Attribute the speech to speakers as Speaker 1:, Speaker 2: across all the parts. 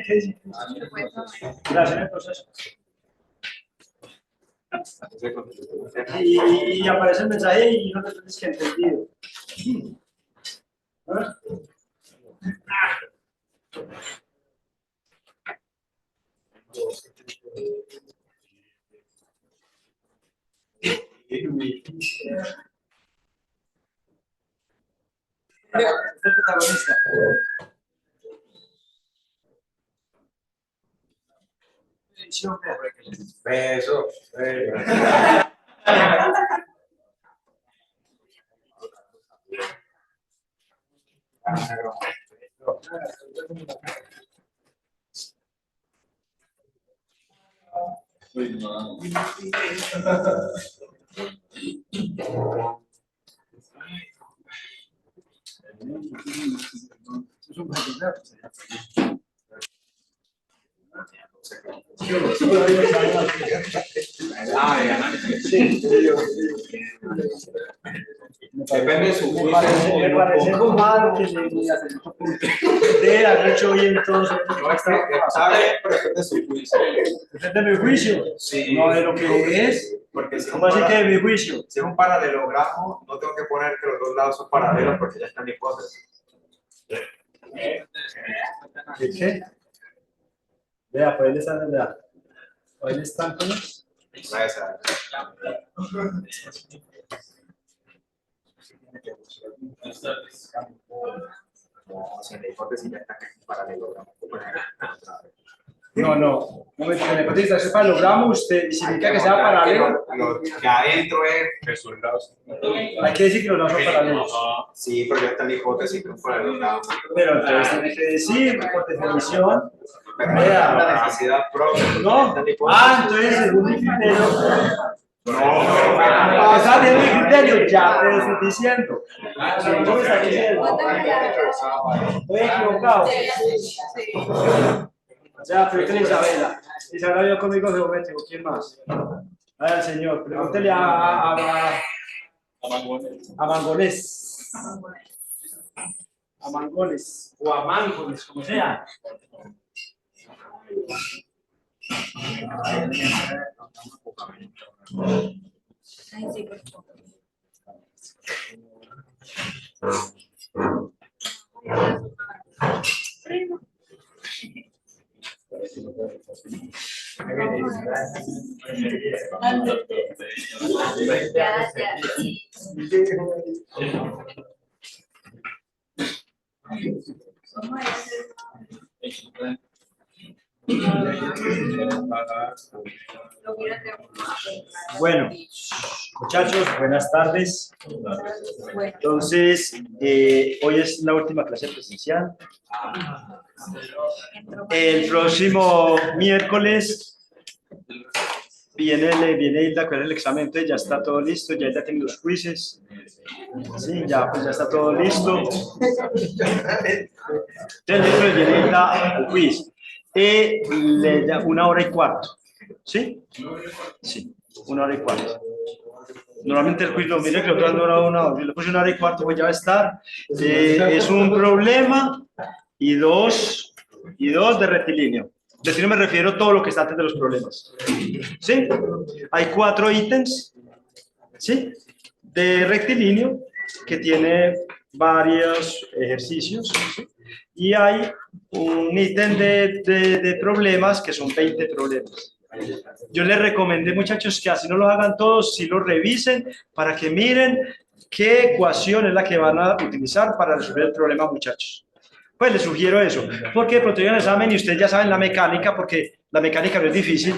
Speaker 1: ¿Qué dice? Gracias, el proceso. Y aparece el mensaje y no te tienes que entendido. El protagonista.
Speaker 2: Beso. Depende de su
Speaker 1: Me parece malo que le debe haber hecho bien todo.
Speaker 2: sabe, pero depende de su juicio.
Speaker 1: Depende de mi juicio.
Speaker 2: Sí.
Speaker 1: No de lo que es.
Speaker 2: Porque si
Speaker 1: ¿Cómo así que de mi juicio?
Speaker 2: si es un paralelogramo, no tengo que poner que los dos lados son paralelos porque ya está en hipótesis.
Speaker 1: ¿Qué? Vea, pues él está en la. Ahí están con los.
Speaker 2: No, si en la hipótesis ya está en paralelogramo.
Speaker 1: No, no. No me tiene hipótesis. Ese paralelogramo usted significa que sea paralelo.
Speaker 2: Lo que adentro es los lados.
Speaker 1: Hay que decir que los lados son paralelos.
Speaker 2: Sí, pero ya está en la hipótesis que es un paralelogramo.
Speaker 1: Pero entonces tiene que decir, por definición.
Speaker 2: Vea, la necesidad propia.
Speaker 1: No. Entonces según mi criterio. No, está bien mi criterio, ya te lo estoy diciendo. Si yo me está diciendo. Estoy equivocado. Ya, pregúntele a Isabela. Isabela vio conmigo geométrico, ¿quién más? A ver, señor, pregúntele a Mangonés. A Mangones, o a Mangones, como sea. Bueno, muchachos, buenas tardes. Entonces, hoy es la última clase presencial. El próximo miércoles viene Hilda con el examen, entonces ya está todo listo, ya tiene los quizzes. Sí, ya está todo listo. Entonces, viene Hilda al quiz. Le da 1 hora y cuarto. ¿Sí? Sí, 1 hora y cuarto. Normalmente el quiz lo mire que lo otro dura 1 hora. Yo le puse 1 hora y cuarto, pues ya va a estar. Es un problema y dos de rectilíneo. Rectilíneo me refiero a todo lo que está antes de los problemas. ¿Sí? Hay 4 ítems, ¿sí? De rectilíneo que tiene varios ejercicios, ¿sí? Y hay un ítem de problemas que son 20 problemas. Yo les recomendé, muchachos, que así no los hagan todos, si los revisen para que miren qué ecuación es la que van a utilizar para resolver el problema, muchachos. Pues les sugiero eso, porque de pronto llegan al examen y ustedes ya saben la mecánica, porque la mecánica no es difícil,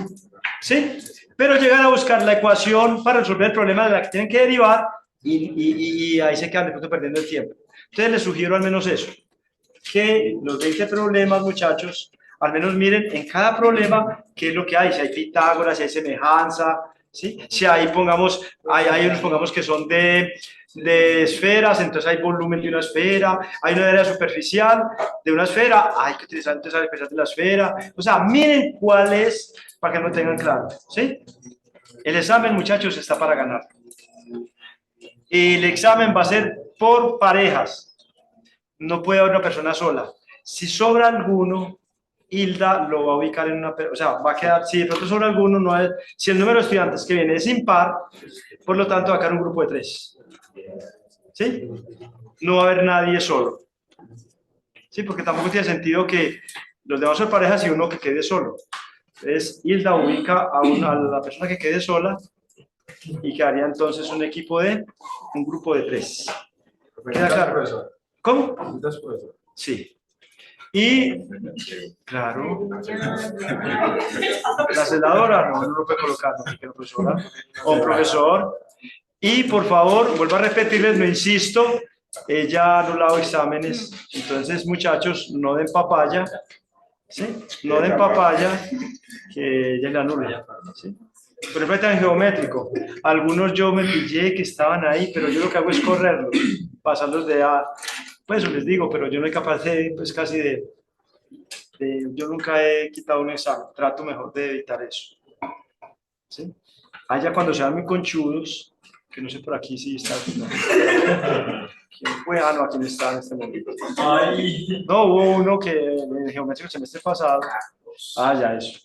Speaker 1: ¿sí? Pero llegan a buscar la ecuación para resolver el problema de la que tienen que derivar y ahí se quedan de pronto perdiendo el tiempo. Entonces les sugiero al menos eso, que los 20 problemas, muchachos, al menos miren en cada problema qué es lo que hay, si hay Pitágoras, si hay semejanza, ¿sí? Si hay, hay unos, pongamos, que son de esferas, entonces hay volumen de una esfera, hay una área superficial de una esfera, hay que utilizar entonces la especial de la esfera, o sea, miren cuál es, para que lo tengan claro, ¿sí? El examen, muchachos, está para ganar. El examen va a ser por parejas, no puede haber una persona sola. Si sobra alguno, Hilda lo va a ubicar en una, o sea, va a quedar, si de pronto sobra alguno, no es, si el número de estudiantes que viene es impar, por lo tanto va a quedar un grupo de 3. ¿Sí? No va a haber nadie solo. Sí, porque tampoco tiene sentido que los demás son parejas y uno que quede solo. Entonces, Hilda ubica a la persona que quede sola y quedaría entonces un grupo de 3. ¿Queda claro? ¿Cómo? Sí. Y, claro, la celadora, no lo puede colocar, no quiero profesora, o profesor. Y por favor, vuelvo a repetirles, no insisto, ella ha anulado exámenes, entonces muchachos, no den papaya, ¿sí? No den papaya, que ella le anula, ¿sí? Por ejemplo, en geométrico, algunos yo me pillé que estaban ahí, pero yo lo que hago es correrlos, pasarlos de A, pues les digo, pero yo no soy capaz de, pues casi yo nunca he quitado un examen, trato mejor de evitar eso, ¿sí? Allá cuando sean muy conchudos, que no sé por aquí si está, no. ¿Quién fue? Ah, no, aquí no está en este momento. Ay. No, hubo uno que en geométrico el semestre pasado, ya eso.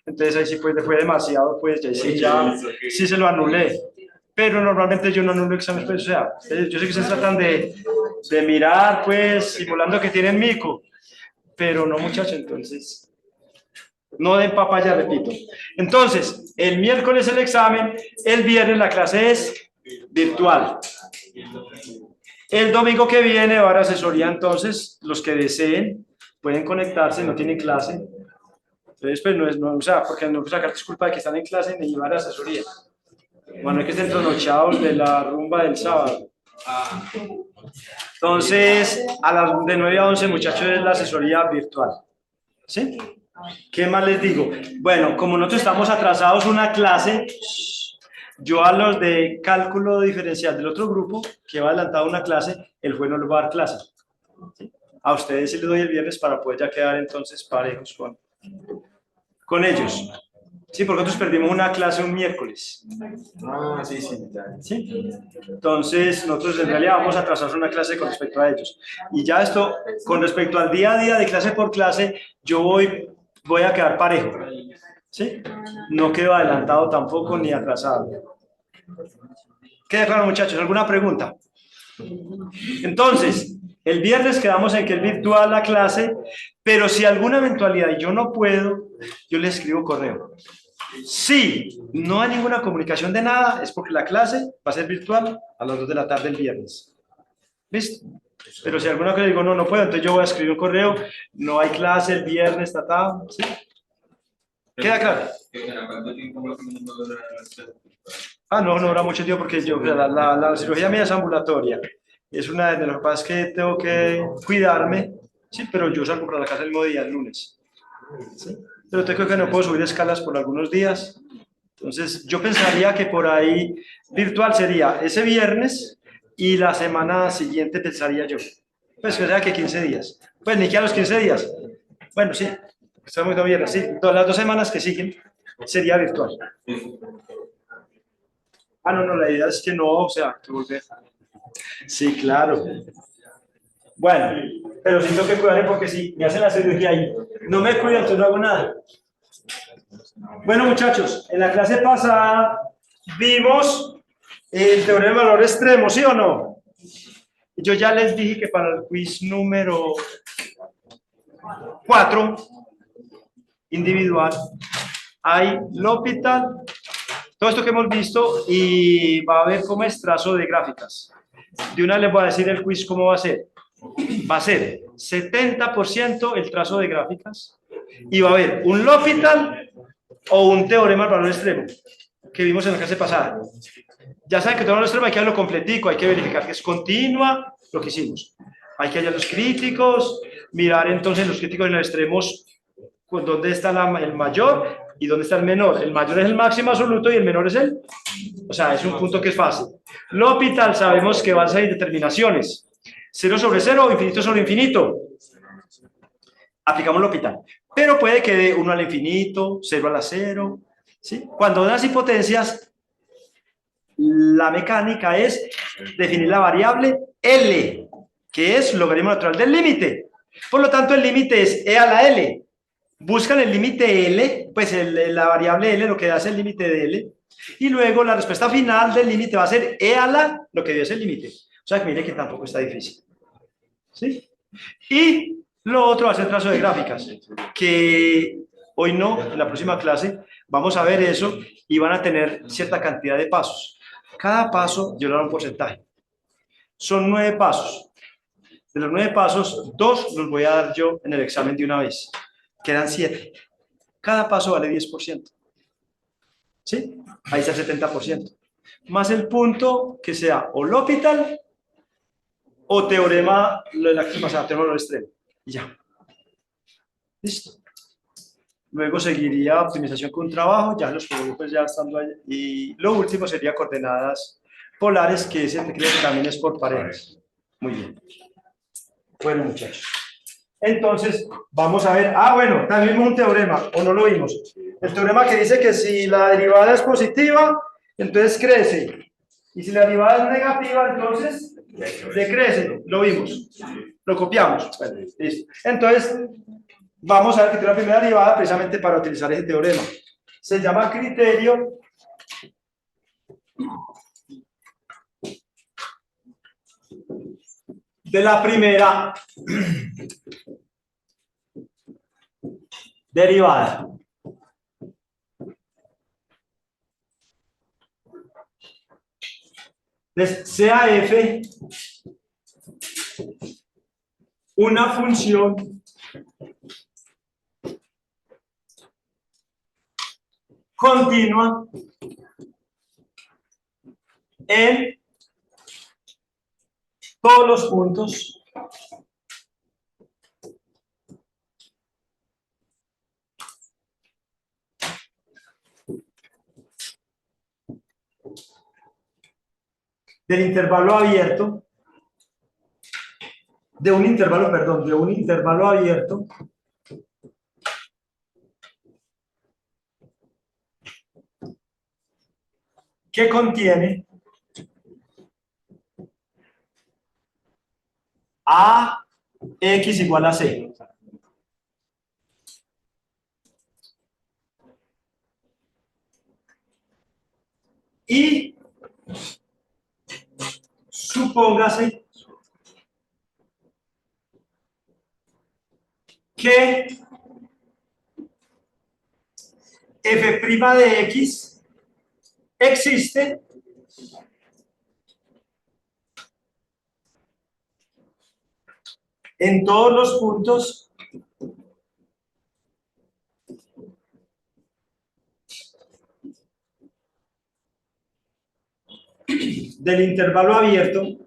Speaker 1: Entonces ahí sí pues fue demasiado, pues sí se lo anulé. Pero normalmente yo no anulo exámenes, pues, o sea, yo sé que ustedes tratan de mirar, pues, simulando que tienen mico, pero no, muchachos, entonces, no den papaya, repito. Entonces, el miércoles el examen, el viernes la clase es virtual. El domingo que viene va a haber asesoría, entonces, los que deseen pueden conectarse, no tienen clase. Entonces, pues, o sea, porque no sacar disculpa de que están en clase ni llevar asesoría. Bueno, hay que estén trasnochados de la rumba del sábado. Entonces, de 9 a 11, muchachos, es la asesoría virtual. ¿Sí? ¿Qué más les digo? Bueno, como nosotros estamos atrasados una clase, yo a los de cálculo diferencial del otro grupo, que va adelantado una clase, el juez no les va a dar clase. ¿Sí? A ustedes sí les doy el viernes para poder ya quedar entonces parejos con ellos. Sí, porque nosotros perdimos una clase un miércoles.
Speaker 2: Ah, sí.
Speaker 1: ¿Sí? Entonces, nosotros en realidad vamos a atrasar una clase con respecto a ellos. Y ya esto, con respecto al día a día de clase por clase, yo voy a quedar parejo. ¿Sí? No quedo adelantado tampoco ni atrasado. ¿Queda claro, muchachos? ¿Alguna pregunta? Entonces, el viernes quedamos en que es virtual la clase, pero si alguna eventualidad y yo no puedo, yo les escribo correo. Si no hay ninguna comunicación de nada, es porque la clase va a ser virtual a las 2 de la tarde el viernes. ¿Listo? Pero si alguna cosa digo, no puedo, entonces yo voy a escribir un correo, no hay clase el viernes, ¿sí? ¿Queda claro? No dura mucho tiempo porque la cirugía mía es ambulatoria. Es una de las cosas que tengo que cuidarme, sí, pero yo salgo para la casa el mismo día, el lunes. ¿Sí? Pero te creo que no puedo subir escalas por algunos días. Entonces, yo pensaría que por ahí virtual sería ese viernes y la semana siguiente pensaría yo. Pues que sea que 15 días. Pues ni que a los 15 días. Bueno, sí, estamos muy viernes, sí. Las 2 semanas que siguen sería virtual. No, la idea es que no, o sea, que volver. Sí, claro. Bueno, pero sí tengo que cuidarme porque si me hacen la cirugía ahí, no me cuidan, entonces no hago nada. Bueno, muchachos, en la clase pasada vimos el teorema del valor extremo, ¿sí o no? Yo ya les dije que para el quiz número 4, individual, hay L'Hopital, todo esto que hemos visto, y va a haber cómo es trazo de gráficas. De una les voy a decir el quiz cómo va a ser. Va a ser 70% el trazo de gráficas, y va a haber un L'Hopital o un teorema del valor extremo, que vimos en la clase pasada. Ya saben que todo el extremo hay que hacerlo completico, hay que verificar que es continua, lo que hicimos. Hay que hallar los críticos, mirar entonces los críticos en los extremos, dónde está el mayor y dónde está el menor. El mayor es el máximo absoluto y el menor es o sea, es un punto que es fácil. L'Hopital sabemos que van a ser determinaciones. 0 sobre 0, infinito sobre infinito. Aplicamos L'Hopital. Pero puede que de 1 al infinito, 0 a la 0. ¿Sí? Cuando dan las hipotencias, la mecánica es definir la variable L, que es logaritmo natural del límite. Por lo tanto, el límite es e a la L. Buscan el límite L, pues la variable L, lo que da es el límite de L. Y luego la respuesta final del límite va a ser e a la, lo que dio es el límite. O sea, que mire que tampoco está difícil. ¿Sí? Y lo otro va a ser trazo de gráficas, que hoy no, en la próxima clase vamos a ver eso y van a tener cierta cantidad de pasos. Cada paso yo le doy un porcentaje. Son 9 pasos. De los 9 pasos, 2 los voy a dar yo en el examen de una vez. Quedan 7. Cada paso vale 10%. ¿Sí? Ahí está el 70%. Más el punto que sea o L'Hopital o teorema, lo de la clase pasada, teorema de lo extremo. Y ya. Listo. Luego seguiría optimización con trabajo, ya los productos ya estando ahí. Y lo último sería coordenadas polares, que ese creo que también es por paredes. Muy bien. Bueno, muchachos. Entonces, vamos a ver. Ah, bueno, también vimos un teorema, o no lo vimos. El teorema que dice que si la derivada es positiva, entonces crece. Y si la derivada es negativa, entonces decrece. Lo vimos. Lo copiamos. Bueno, listo. Entonces, vamos a ver que tiene la primera derivada precisamente para utilizar ese teorema. Se llama criterio de la primera derivada. Entonces, sea f una función continua en todos los puntos del intervalo abierto, de un intervalo abierto que contiene a x igual a c. Y supóngase que f' de x existe en todos los puntos del intervalo abierto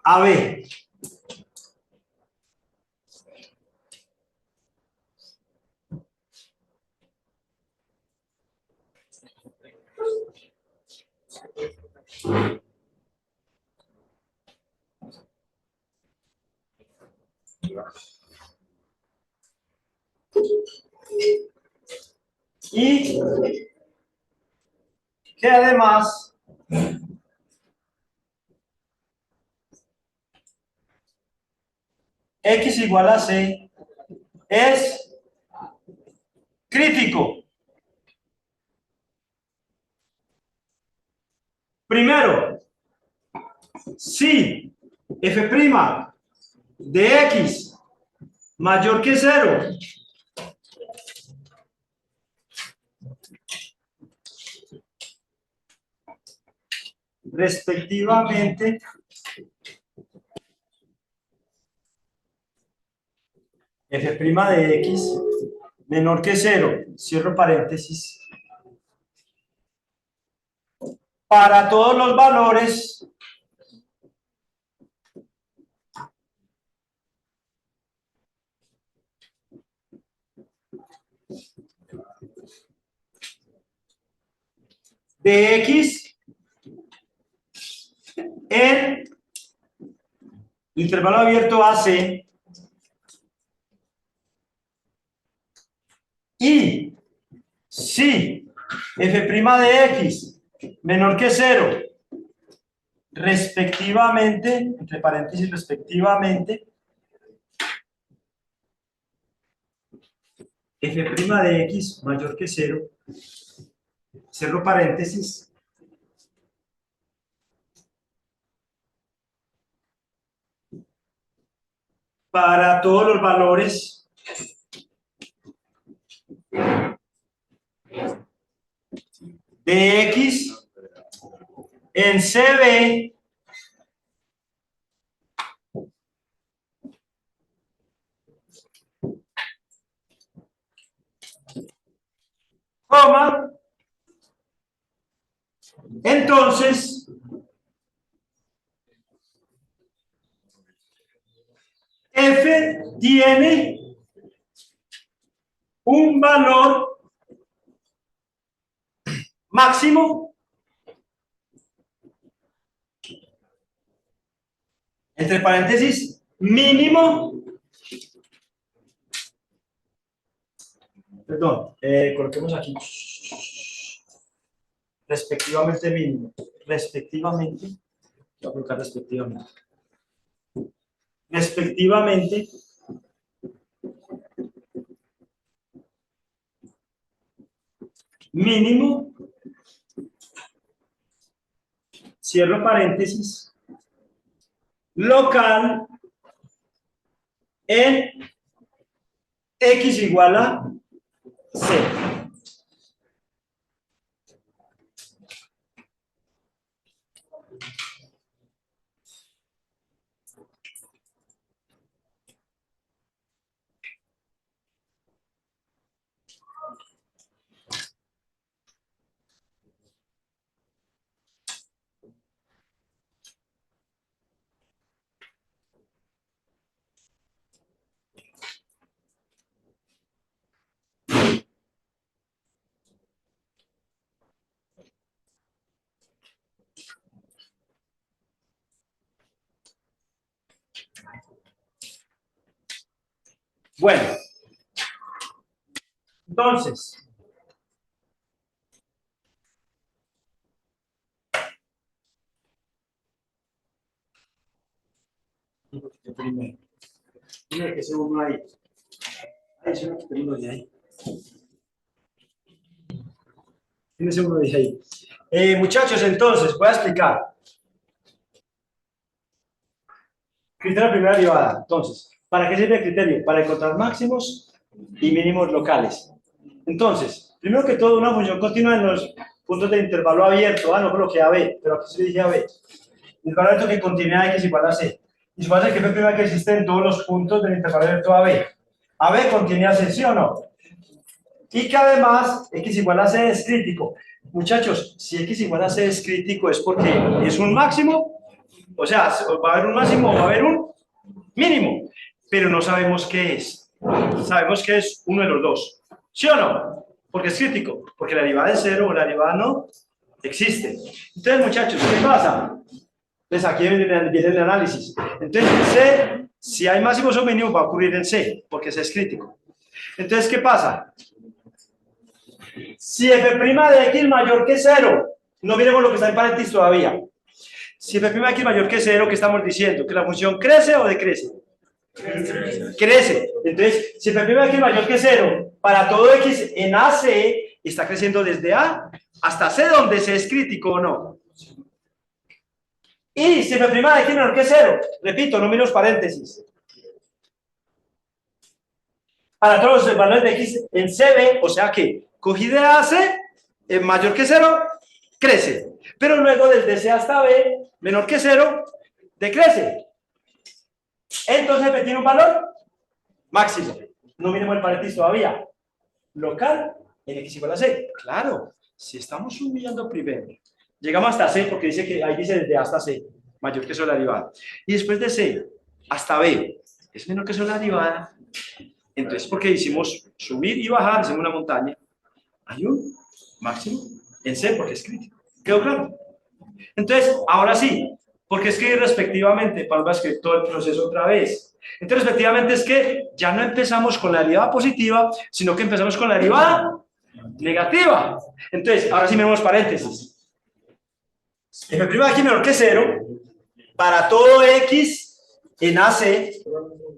Speaker 1: AB. Y que además x igual a c es crítico. Primero, si f' de x mayor que 0 respectivamente f' de x menor que 0, cierro paréntesis, para todos los valores de x en intervalo abierto AC y si f' de x menor que 0, respectivamente, entre paréntesis, respectivamente, f' de x mayor que 0, cierro paréntesis, para todos los valores de x en CB coma, entonces f tiene un valor máximo entre paréntesis mínimo, perdón, coloquemos aquí respectivamente mínimo, respectivamente, voy a colocar respectivamente mínimo, cierro paréntesis, local en x igual a 0. Bueno, entonces, primero, mira que ese uno ahí, se lo quité uno de ahí. Tienes uno de ahí. Muchachos, entonces, voy a explicar. Criterio de primera derivada. Entonces, ¿para qué sirve el criterio? Para encontrar máximos y mínimos locales. Entonces, primero que todo, una función continua en los puntos de intervalo abierto. No coloqué a B, pero aquí se le dije a B. Intervalo abierto que contiene x igual a C. Y se puede hacer que f' que existe en todos los puntos del intervalo abierto a B. A B contiene a C, ¿sí o no? Y que además x igual a C es crítico. Muchachos, si x igual a C es crítico es porque es un máximo, o sea, va a haber un máximo o va a haber un mínimo, pero no sabemos qué es. Sabemos que es uno de los dos, ¿sí o no? Porque es crítico, porque la derivada de 0 o la derivada no existe. Entonces, muchachos, ¿qué pasa? Pues aquí viene el análisis. Entonces, en C, si hay máximos o mínimos, va a ocurrir en C, porque C es crítico. Entonces, ¿qué pasa? Si f' de x mayor que 0, no miremos lo que está en paréntesis todavía. Si f' de x mayor que 0, ¿qué estamos diciendo? ¿Que la función crece o decrece? Crece. Entonces, si f' de x mayor que 0, para todo x en AC, está creciendo desde A hasta C, donde C es crítico o no. Y si f' de x menor que 0, repito, no miro los paréntesis. Para todos los valores de x en CB, o sea que cogí de AC, en mayor que 0, crece. Pero luego desde C hasta B, menor que 0, decrece. Entonces F tiene un valor máximo. No miremos el paréntesis todavía. Local en x igual a C. Claro, si estamos subiendo primero, llegamos hasta C, porque dice que ahí dice desde A hasta C, mayor que 0 la derivada. Y después de C hasta B, es menor que 0 la derivada. Entonces, porque hicimos subir y bajar, hicimos una montaña, hay un máximo en C porque es crítico. ¿Quedó claro? Entonces, ahora sí, porque escribir respectivamente, para escribir todo el proceso otra vez. Entonces, respectivamente es que ya no empezamos con la derivada positiva, sino que empezamos con la derivada negativa. Entonces, ahora sí miremos paréntesis. f' de x menor que 0, para todo x en AC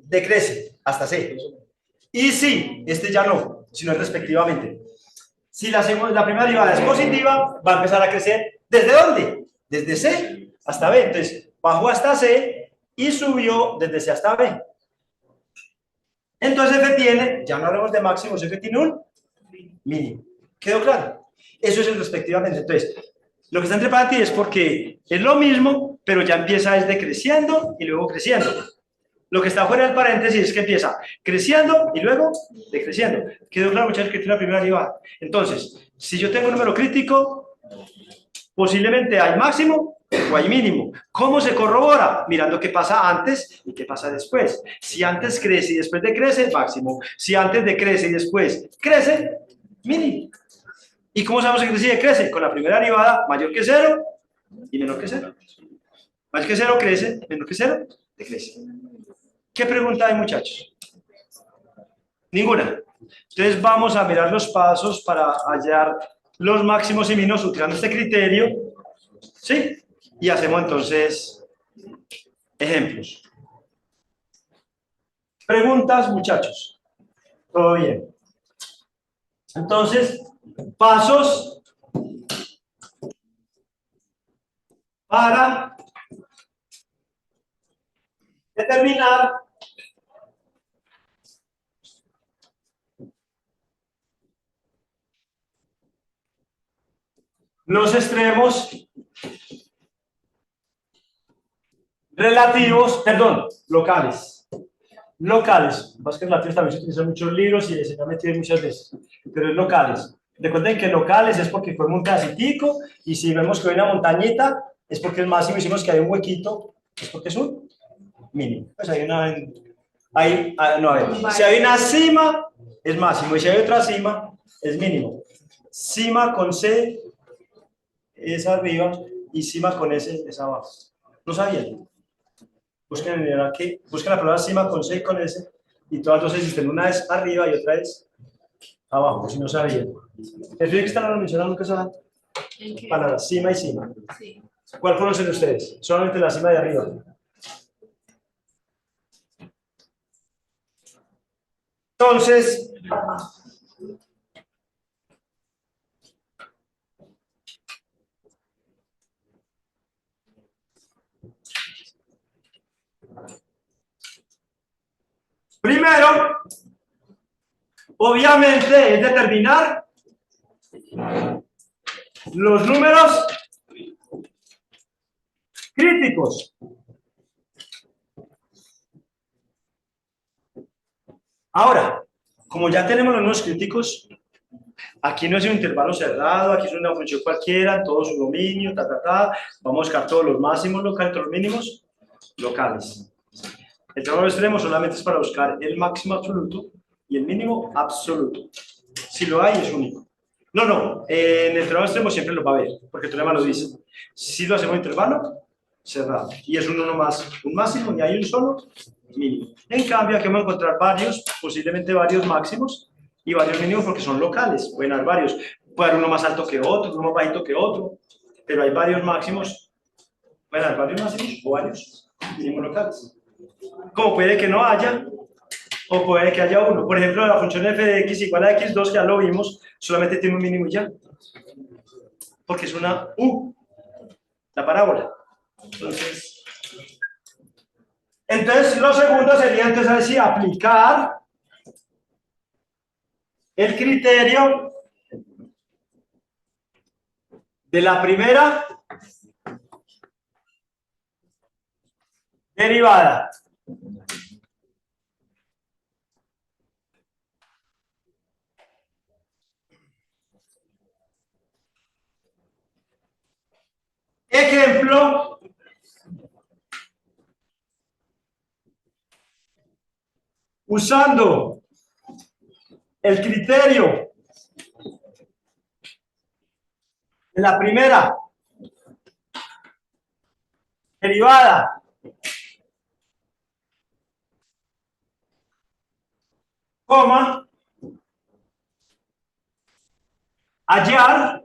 Speaker 1: decrece hasta C. Y si, este ya no, sino respectivamente. Si la primera derivada es positiva, va a empezar a crecer. ¿Desde dónde? Desde C hasta B. Entonces, bajó hasta C y subió desde C hasta B. Entonces f tiene, ya no hablamos de máximos, f tiene un mínimo. ¿Quedó claro? Eso es el respectivamente. Entonces, lo que está entre paréntesis es porque es lo mismo, pero ya empieza desde creciendo y luego creciendo. Lo que está fuera del paréntesis es que empieza creciendo y luego decreciendo. ¿Quedó claro, muchachos, que tiene la primera derivada? Entonces, si yo tengo un número crítico, posiblemente hay máximo o hay mínimo. ¿Cómo se corrobora? Mirando qué pasa antes y qué pasa después. Si antes crece y después decrece, máximo. Si antes decrece y después crece, mínimo. ¿Y cómo sabemos que crece y decrece? Con la primera derivada mayor que 0 y menor que 0. Mayor que 0 crece, menor que 0 decrece. ¿Qué pregunta hay, muchachos? Ninguna. Entonces vamos a mirar los pasos para hallar los máximos y mínimos utilizando este criterio. ¿Sí? Y hacemos entonces ejemplos. Preguntas, muchachos. ¿Todo bien? Entonces, pasos para determinar los extremos relativos, perdón, locales. Locales, más que relativos también se utilizan muchos libros y se me ha metido muchas veces, pero es locales. Recuerden que locales es porque fue un pedacitico y si vemos que hay una montañita es porque es máximo, hicimos que hay un huequito, es porque es un mínimo. Pues hay una, no, a ver, si hay una cima es máximo y si hay otra cima es mínimo. Cima con C es arriba y cima con S es abajo. ¿No sabían? Busquen la palabra cima con C y con S y todas dos existen. Una es arriba y otra es abajo, si no sabían. El que están mencionando nunca saben palabras cima y cima. Sí. ¿Cuál conocen ustedes? Solamente la cima de arriba. Entonces, primero, obviamente, es determinar los números críticos. Ahora, como ya tenemos los números críticos, aquí no es un intervalo cerrado, aquí es una función cualquiera, todo su dominio, vamos a buscar todos los máximos locales, todos los mínimos locales. El trabajo extremo solamente es para buscar el máximo absoluto y el mínimo absoluto. Si lo hay, es único. No, en el trabajo extremo siempre lo va a haber, porque el teorema lo dice. Si lo hacemos en intervalo, cerrado. Y es uno más, un máximo, y hay un solo mínimo. En cambio, aquí vamos a encontrar varios, posiblemente varios máximos y varios mínimos porque son locales. Pueden haber varios. Puede haber uno más alto que otro, uno más bajito que otro, pero hay varios máximos. Pueden haber varios máximos o varios mínimos locales. Como puede que no haya, o puede que haya uno. Por ejemplo, la función f de x igual a x2, que ya lo vimos, solamente tiene un mínimo y ya. Porque es una u, la parábola. Entonces lo segundo sería, entonces, así, aplicar el criterio de la primera derivada. Ejemplo, usando el criterio de la primera derivada coma, hallar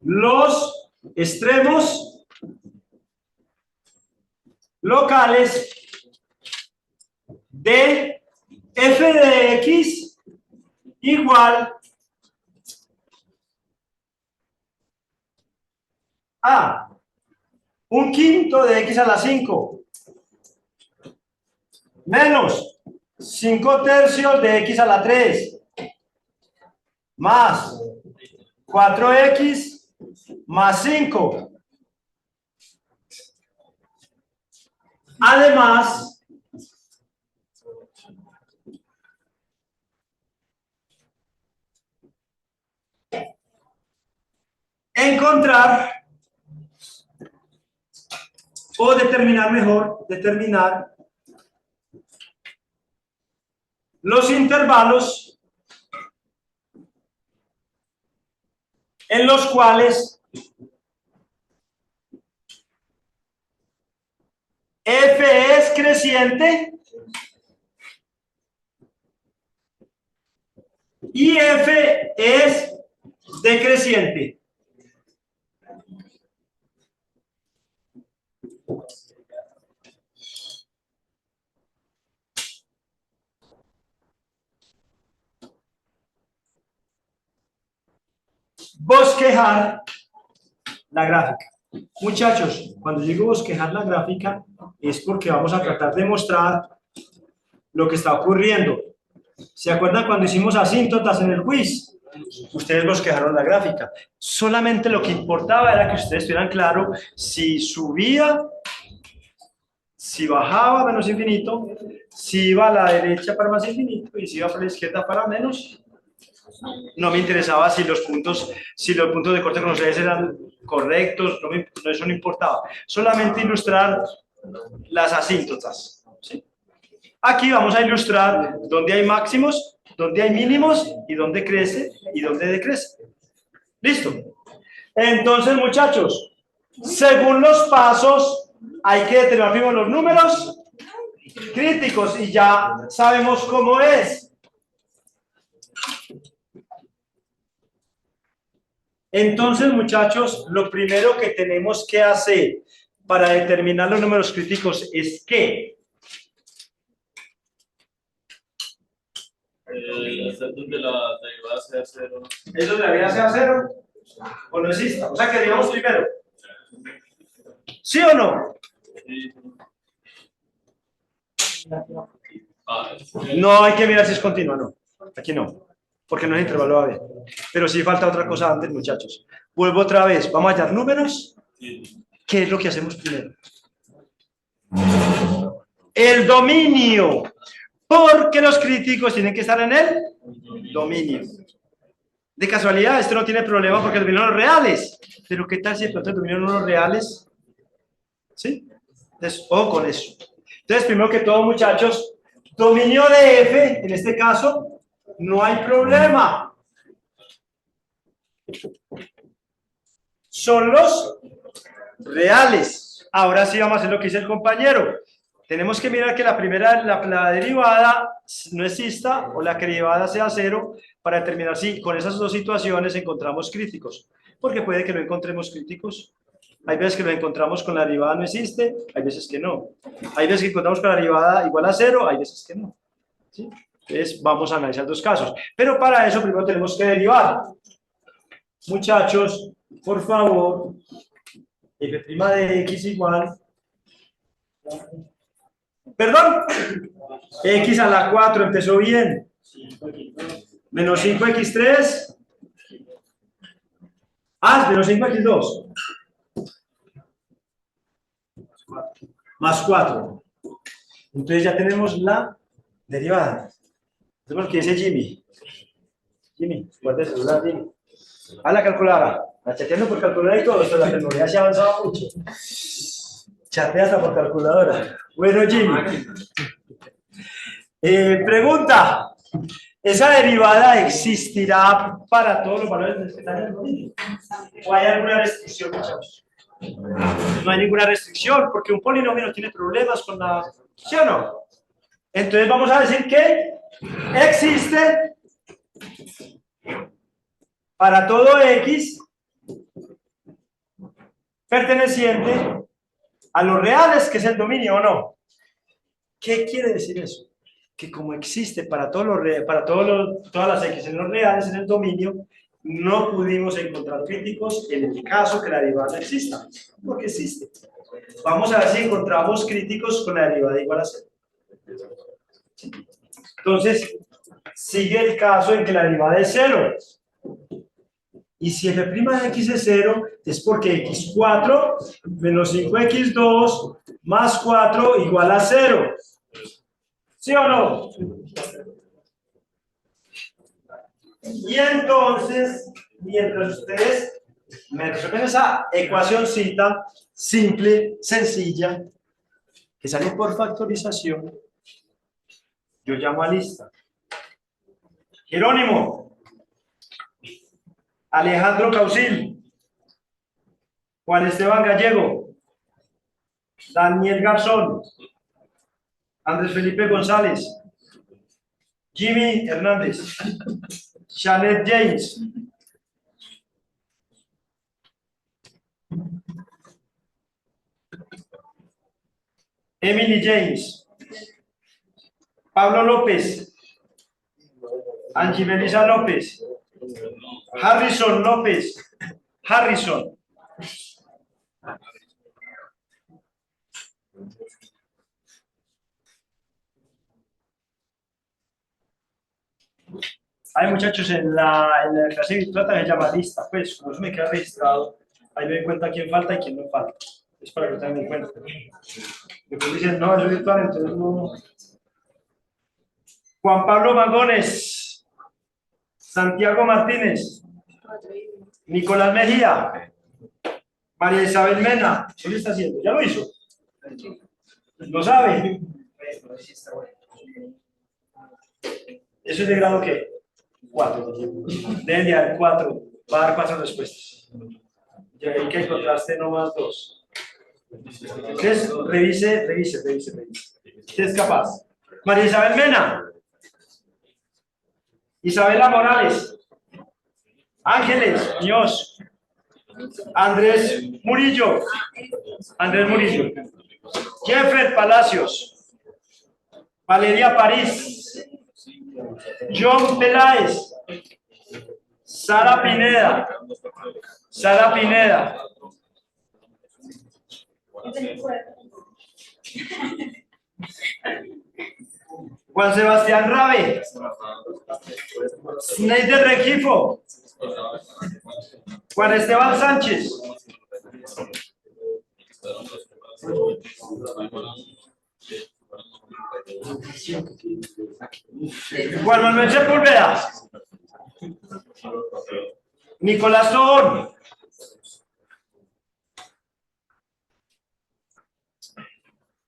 Speaker 1: los extremos locales de f de x igual a 1/5 de x a la 5 menos 5/3 de x a la 3 más 4x más 5. Además, encontrar o determinar los intervalos en los cuales f es creciente y f es decreciente. Bosquejar la gráfica. Muchachos, cuando digo bosquejar la gráfica es porque vamos a tratar de mostrar lo que está ocurriendo. ¿Se acuerdan cuando hicimos asíntotas en el quiz? Ustedes bosquejaron la gráfica. Solamente lo que importaba era que ustedes tuvieran claro si subía, si bajaba menos infinito, si iba a la derecha para más infinito y si iba para la izquierda para menos. No me interesaba si los puntos de corte con ustedes eran correctos, eso no importaba. Solamente ilustrar las asíntotas. ¿Sí? Aquí vamos a ilustrar dónde hay máximos, dónde hay mínimos y dónde crece y dónde decrece. ¿Listo? Entonces, muchachos, según los pasos, hay que determinar primero los números críticos y ya sabemos cómo es. Entonces, muchachos, lo primero que tenemos que hacer para determinar los números críticos es que
Speaker 3: hacer donde la derivada sea 0.
Speaker 1: ¿eso debería ser 0 o no exista? O sea, que digamos primero. ¿Sí o no?
Speaker 3: Sí.
Speaker 1: No hay que mirar si es continua, no. Aquí no, porque no es intervalo AB. Pero sí falta otra cosa antes, muchachos. Vuelvo otra vez. Vamos a hallar números. ¿Qué es lo que hacemos primero? El dominio. Porque los críticos tienen que estar en el dominio. De casualidad, esto no tiene problema porque el dominio son los reales. Pero ¿qué tal si el dominio no los reales? ¿Sí? Entonces, ojo con eso. Entonces, primero que todo, muchachos, dominio de F, en este caso, no hay problema. Son los reales. Ahora sí vamos a hacer lo que dice el compañero. Tenemos que mirar que la derivada no exista o la derivada sea 0 para determinar si con esas dos situaciones encontramos críticos. Porque puede que no encontremos críticos. Hay veces que lo encontramos con la derivada no existe, hay veces que no. Hay veces que encontramos con la derivada igual a 0, hay veces que no. ¿Sí? Entonces vamos a analizar dos casos. Pero para eso primero tenemos que derivar. Muchachos, por favor, f' de x igual... Perdón, x a la 4 empezó bien. Menos 5x3. Menos 5x2. Más 4. Entonces ya tenemos la derivada. Entonces, ¿qué dice Jimmy? Jimmy, guarda el celular, Jimmy. A la calculadora. La chateando por calculadora y todo esto, la tecnología se ha avanzado mucho. Chatea hasta por calculadora. Bueno, Jimmy. Pregunta. ¿Esa derivada existirá para todos los valores que están en el dominio? ¿O hay alguna restricción, muchachos? No hay ninguna restricción, porque un polinomio no tiene problemas con la... ¿Sí o no? Entonces vamos a decir que existe para todo x perteneciente a los reales, que es el dominio o no. ¿Qué quiere decir eso? Que como existe para todas las X en los reales, en el dominio, no pudimos encontrar críticos en el caso que la derivada no exista, porque existe. Vamos a ver si encontramos críticos con la derivada igual a 0. Entonces, sigue el caso en que la derivada es 0. Y si f' de x es 0, es porque x4 menos 5x2 más 4 igual a 0. ¿Sí o no? Y entonces, mientras ustedes me resuelven esa ecuacióncita simple, sencilla, que sale por factorización, yo llamo a lista. Jerónimo, Alejandro Causil, Juan Esteban Gallego, Daniel Garzón, Andrés Felipe González, Jimmy Hernández, Janet James, Emily James, Pablo López, Angie Melissa López, Harrison López, Harrison. Hay muchachos en la clase virtual se llama lista, pues como eso me queda registrado, ahí me doy cuenta quién falta y quién no falta. Es para que tengan en cuenta. Después dicen, no, es virtual, entonces no. Juan Pablo Magones, Santiago Martínez, Nicolás Mejía, María Isabel Mena. ¿Qué le está haciendo? ¿Ya lo hizo? ¿Lo sabe? ¿Eso es de grado qué? 4. Deben de dar 4. Va a dar 4 respuestas. Ya hay que encontraste nomás 2. Entonces, revise. ¿Usted es capaz? María Isabel Mena. Isabela Morales. Ángeles Dios. Andrés Murillo. Jeffrey Palacios. Valeria París. John Peláez. Sara Pineda. Juan Sebastián Rabe. Sneider Regifo. Juan Esteban Sánchez. Juan Manuel Sepúlveda. Nicolás Tobón.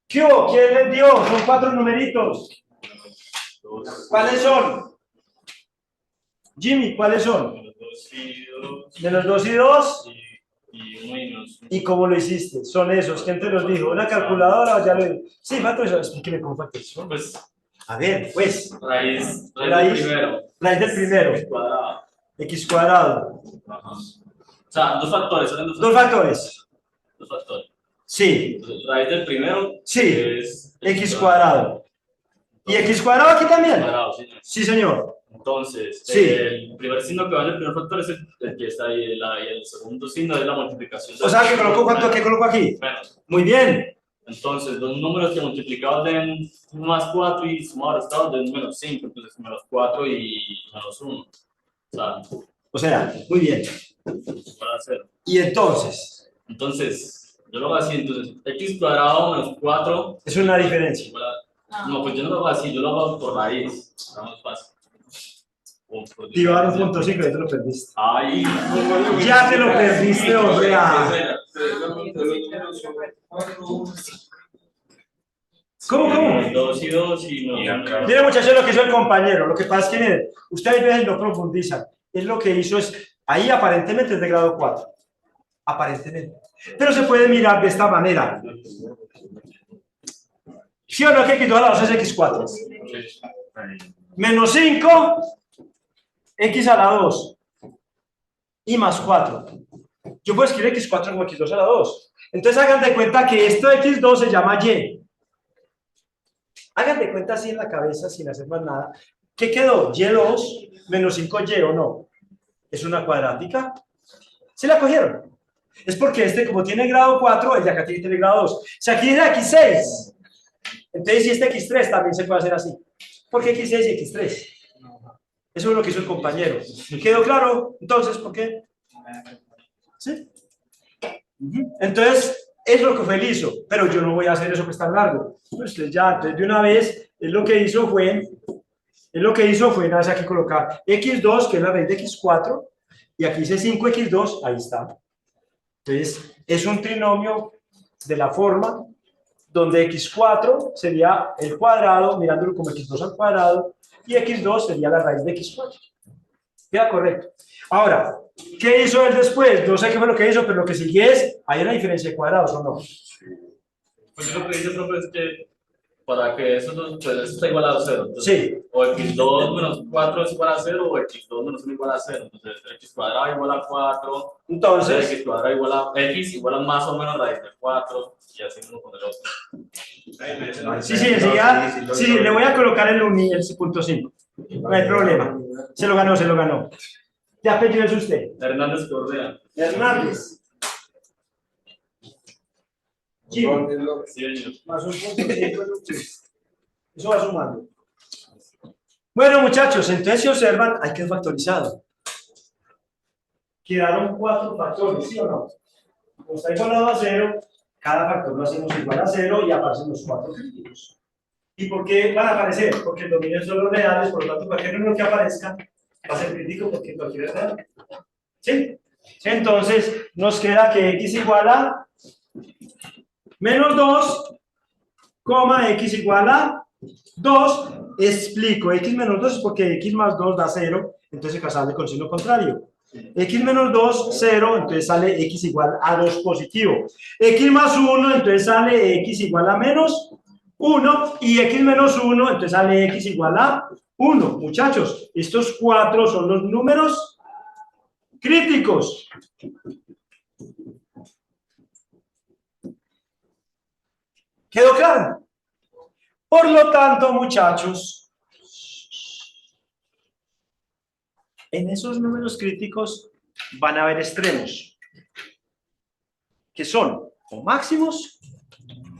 Speaker 1: ¿Qué hubo? ¿Quién les dio? Son 4 numeritos. ¿Cuáles son? Jimmy, ¿cuáles son? De los 2 y 2. ¿Y cómo lo hiciste? Son esos. ¿Quién te los dijo? ¿Una calculadora o ya lo dijo? Sí, factorización. Explíqueme cómo factorización.
Speaker 3: Pues,
Speaker 1: a ver, pues.
Speaker 3: Raíz del primero.
Speaker 1: X cuadrado.
Speaker 3: Ajá. O sea, dos factores.
Speaker 1: Dos factores. Sí.
Speaker 3: Entonces, raíz del primero.
Speaker 1: Sí.
Speaker 3: Es
Speaker 1: X cuadrado. ¿Y X cuadrado aquí también?
Speaker 3: Cuadrado, sí.
Speaker 1: Sí, señor.
Speaker 3: Entonces,
Speaker 1: sí.
Speaker 3: El primer signo que va en el primer factor es el que está ahí, y el segundo signo es la multiplicación.
Speaker 1: O sea, ¿qué coloco cuánto? ¿Qué coloco aquí?
Speaker 3: Menos.
Speaker 1: Muy bien.
Speaker 3: Entonces, los números que multiplicados den más 4 y sumados restados den menos 5, entonces menos 4 y menos 1.
Speaker 1: O sea, muy bien.
Speaker 3: Para 0.
Speaker 1: ¿Y entonces?
Speaker 3: Entonces, yo lo hago así, entonces, x cuadrado menos 4.
Speaker 1: Es una diferencia.
Speaker 3: No, pues yo no lo hago así, yo lo hago por raíz. Está más fácil.
Speaker 1: Divar 1.5 y te lo perdiste.
Speaker 3: Ay,
Speaker 1: ya te lo perdiste, o sea. ¿Cómo?
Speaker 3: 2 y 2 y no.
Speaker 1: Mire, muchachos, lo que hizo el compañero. Lo que pasa es que, miren, ustedes veces no profundizan. Él lo que hizo es, ahí aparentemente es de grado 4. Aparentemente. Pero se puede mirar de esta manera. ¿Sí o no que x a la 2 es x4? Menos 5, x a la 2. Y más 4. yo puedo escribir x4 como x2 a la 2. Entonces hagan de cuenta que esto de x2 se llama y. Hagan de cuenta así en la cabeza, sin hacer más nada. ¿Qué quedó? Y2 menos 5y, ¿o no? ¿Es una cuadrática? ¿Sí la cogieron? Es porque este, como tiene grado 4, el de acá tiene grado 2. Si aquí es x6, entonces si este x3 también se puede hacer así. ¿Por qué x6 y x3? Eso es lo que hizo el compañero. ¿Quedó claro? Entonces, ¿por qué? ¿Sí? Entonces, es lo que fue él hizo, pero yo no voy a hacer eso que es tan largo. Pues ya, entonces de una vez, él lo que hizo fue nada más aquí colocar x2, que es la raíz de x4, y aquí dice 5x2, ahí está. Entonces, es un trinomio de la forma donde x4 sería el cuadrado, mirándolo como x2 al cuadrado, y x2 sería la raíz de x4. Queda correcto. Ahora, ¿qué hizo él después? No sé qué fue lo que hizo, pero lo que sigue es, ¿hay una diferencia de cuadrados o no?
Speaker 3: Pues yo lo que dice, profe, es que para que eso, pues eso está igual a 0. Entonces,
Speaker 1: Sí.
Speaker 3: O x2 menos 4 es igual a 0, o x2 menos 1 igual a 0. Entonces, x cuadrado igual a 4.
Speaker 1: Entonces,
Speaker 3: x cuadrado igual a x igual a más o menos raíz de 4. Y así uno con el otro.
Speaker 1: sí, le voy a colocar el punto 5. No hay problema. Se lo ganó, se lo ganó. ¿Qué apellido es usted?
Speaker 3: Hernández Correa.
Speaker 1: Hernández. Jim.
Speaker 3: Sí,
Speaker 1: Más un punto 5. Eso va sumando. Bueno, muchachos, entonces si observan, hay que es factorizado. Quedaron 4 factores, ¿sí o no? Como está igualado a 0, cada factor lo hacemos igual a 0 y aparecen los 4 críticos. ¿Y por qué van a aparecer? Porque el dominio son los reales, por lo tanto, cualquier número que aparezca va a ser crítico porque cualquier es real. ¿Sí? Entonces, nos queda que x igual a menos 2, x igual a 2. Explico, x menos 2 es porque x más 2 da 0, entonces acá sale con signo contrario. X menos 2, 0, entonces sale x igual a 2 positivo. X más 1, entonces sale x igual a menos 1, y x menos 1, entonces sale x igual a 1. Muchachos, estos 4 son los números críticos. ¿Quedó claro? Por lo tanto, muchachos, en esos números críticos van a haber extremos, que son o máximos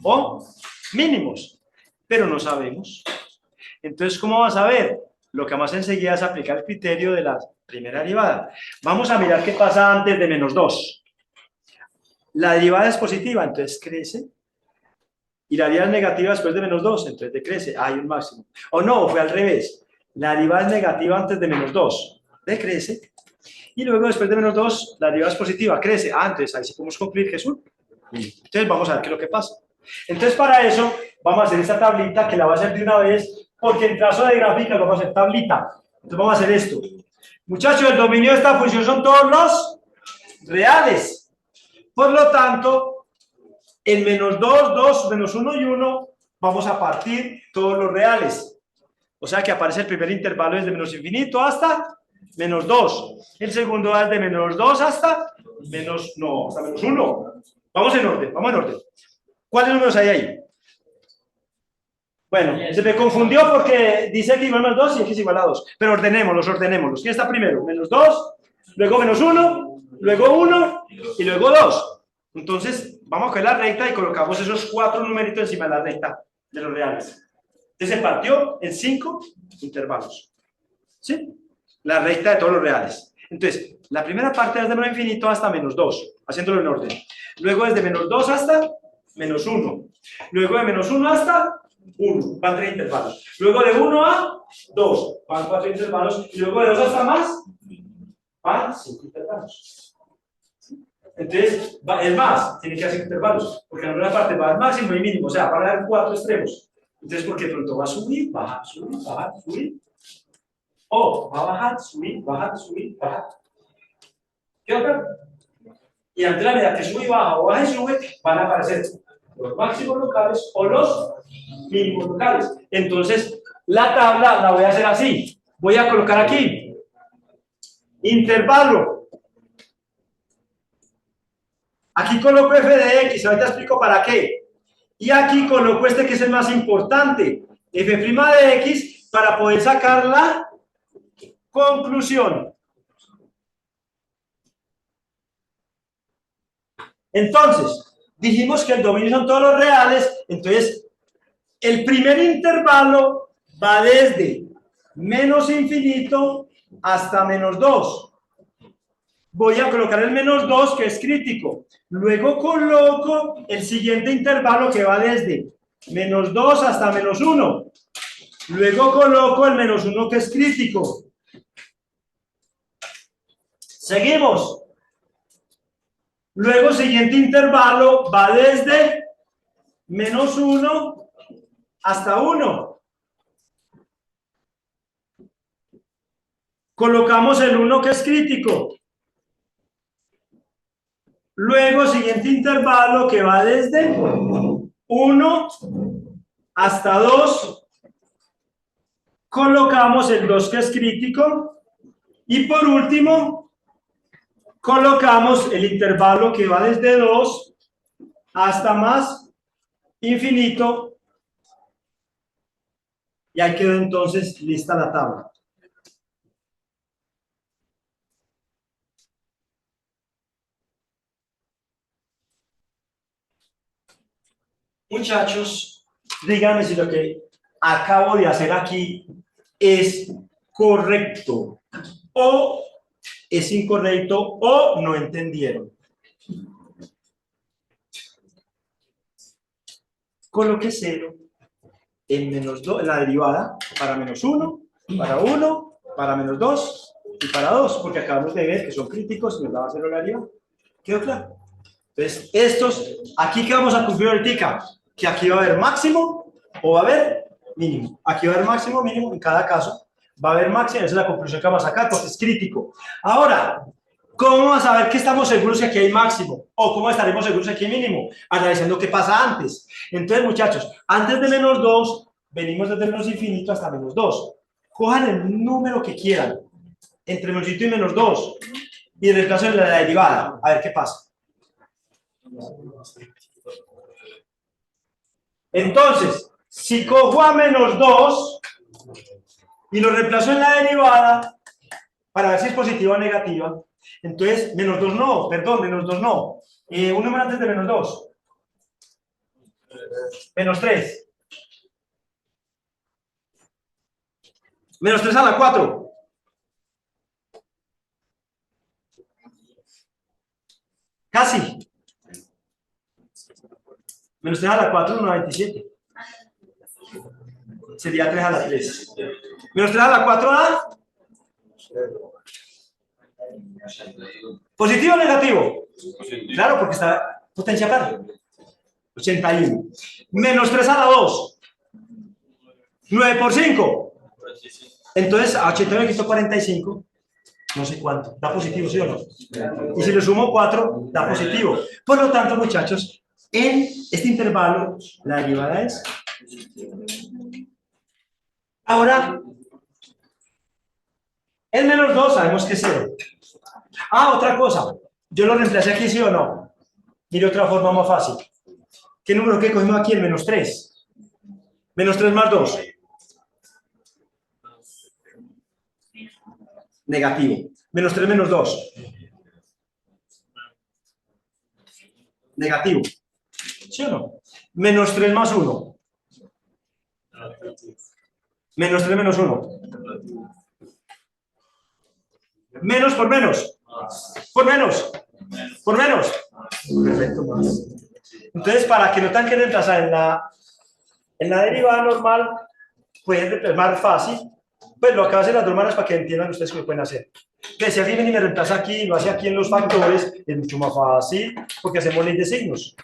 Speaker 1: o mínimos, pero no sabemos. Entonces, ¿cómo vas a ver? Lo que vamos a enseguida es aplicar el criterio de la primera derivada. Vamos a mirar qué pasa antes de menos 2. La derivada es positiva, entonces crece. Y la derivada es negativa después de menos 2, entonces decrece. Hay un máximo. O no, fue al revés. La derivada es negativa antes de menos 2, decrece. Y luego después de menos 2, la derivada es positiva, crece. Antes, ahí sí podemos concluir que es 1. Entonces vamos a ver qué es lo que pasa. Entonces para eso vamos a hacer esta tablita que la voy a hacer de una vez, porque en trazo de gráfica lo vamos a hacer tablita. Entonces vamos a hacer esto. Muchachos, el dominio de esta función son todos los reales. Por lo tanto, en menos 2, 2, menos 1 y 1, vamos a partir todos los reales. O sea que aparece el primer intervalo desde menos infinito hasta menos 2. El segundo va desde menos 2 hasta menos 1. Vamos en orden, vamos en orden. ¿Cuáles números hay ahí? Bueno, se me confundió porque dice que igual a 2 y x igual a 2. Pero ordenémoslos. ¿Quién está primero? Menos 2, luego menos 1, luego 1 y luego 2. Entonces, vamos a coger la recta y colocamos esos 4 numeritos encima de la recta de los reales. Entonces se partió en 5 intervalos. ¿Sí? La recta de todos los reales. Entonces, la primera parte es de menos infinito hasta menos 2, haciéndolo en orden. Luego desde menos 2 hasta menos 1. Luego de menos 1 hasta 1, van 3 intervalos. Luego de 1 a 2, van 4 intervalos. Y luego de 2 hasta más, van 5 intervalos. Entonces, es más, tiene que hacer intervalos, porque en la primera parte va al máximo y mínimo, o sea, van a dar 4 extremos. Entonces, porque pronto va a subir, bajar, subir, bajar, subir. O va a bajar, subir, bajar, subir, bajar. ¿Qué otra? Y ante la medida que sube y baja o baja y sube, van a aparecer los máximos locales o los mínimos locales. Entonces, la tabla la voy a hacer así. Voy a colocar aquí intervalo Aquí coloco f de x, ahorita explico para qué. Y aquí coloco este que es el más importante, f' de x, para poder sacar la conclusión. Entonces, dijimos que el dominio son todos los reales, entonces el primer intervalo va desde menos infinito hasta menos 2. Voy a colocar el menos 2 que es crítico. Luego coloco el siguiente intervalo que va desde menos 2 hasta menos 1. Luego coloco el menos 1 que es crítico. Seguimos. Luego siguiente intervalo va desde menos 1 hasta 1. Colocamos el 1 que es crítico. Luego, siguiente intervalo que va desde 1 hasta 2. Colocamos el 2 que es crítico. Y por último, colocamos el intervalo que va desde 2 hasta más infinito. Y ahí quedó entonces lista la tabla. Muchachos, díganme si lo que acabo de hacer aquí es correcto o es incorrecto o no entendieron. Coloque 0 en menos 2, en la derivada, para menos 1, para 1, para menos 2 y para 2, porque acabamos de ver que son críticos y nos da 0 la derivada. ¿Quedó claro? Entonces, estos, aquí que vamos a cumplir ahorita, que aquí va a haber máximo o va a haber mínimo. Aquí va a haber máximo o mínimo, en cada caso va a haber máximo, esa es la conclusión que vamos a sacar, porque es crítico. Ahora, ¿cómo vamos a saber que estamos seguros que aquí hay máximo? ¿O cómo estaremos seguros que aquí hay mínimo? Analizando qué pasa antes. Entonces, muchachos, antes de menos 2, venimos desde menos infinito hasta menos 2. Cojan el número que quieran, entre menos y menos 2, y reemplacen la derivada, a ver qué pasa. Entonces, si cojo a menos 2 y lo reemplazo en la derivada para ver si es positiva o negativa, entonces menos 2 no, perdón, menos 2 no. Un número antes de menos 2. Menos 3. Menos 3 a la 4. Casi. Menos 3 a la 4, 1 a 27. Sería 3 a la 3. Menos 3 a la 4 da. ¿Positivo o negativo? Claro, porque está potencia par. 81. Menos 3 a la 2. 9 por 5. Entonces, a 81 le quito 45. No sé cuánto. Da positivo, ¿sí o no? Y si le sumo 4, da positivo. Por lo tanto, muchachos, en este intervalo, la derivada es. Ahora, el menos 2 sabemos que es 0. Ah, otra cosa. Yo lo reemplacé aquí, ¿sí o no? Mire otra forma más fácil. ¿Qué número que cogimos aquí? El menos 3. Menos 3 más 2. Negativo. Menos 3 menos 2. Negativo. ¿Sí o no? Menos 3 más 1. Menos 3 menos 1. Menos por menos. Por menos. Por menos. Perfecto. Entonces, para que no tengan que reemplazar en la derivada normal, pueden reemplazar fácil. Pues lo acabo de hacer las dos maneras para que entiendan ustedes que lo pueden hacer. Que si alguien viene y me reemplaza aquí y lo hace aquí en los factores, es mucho más fácil porque hacemos ley de signos.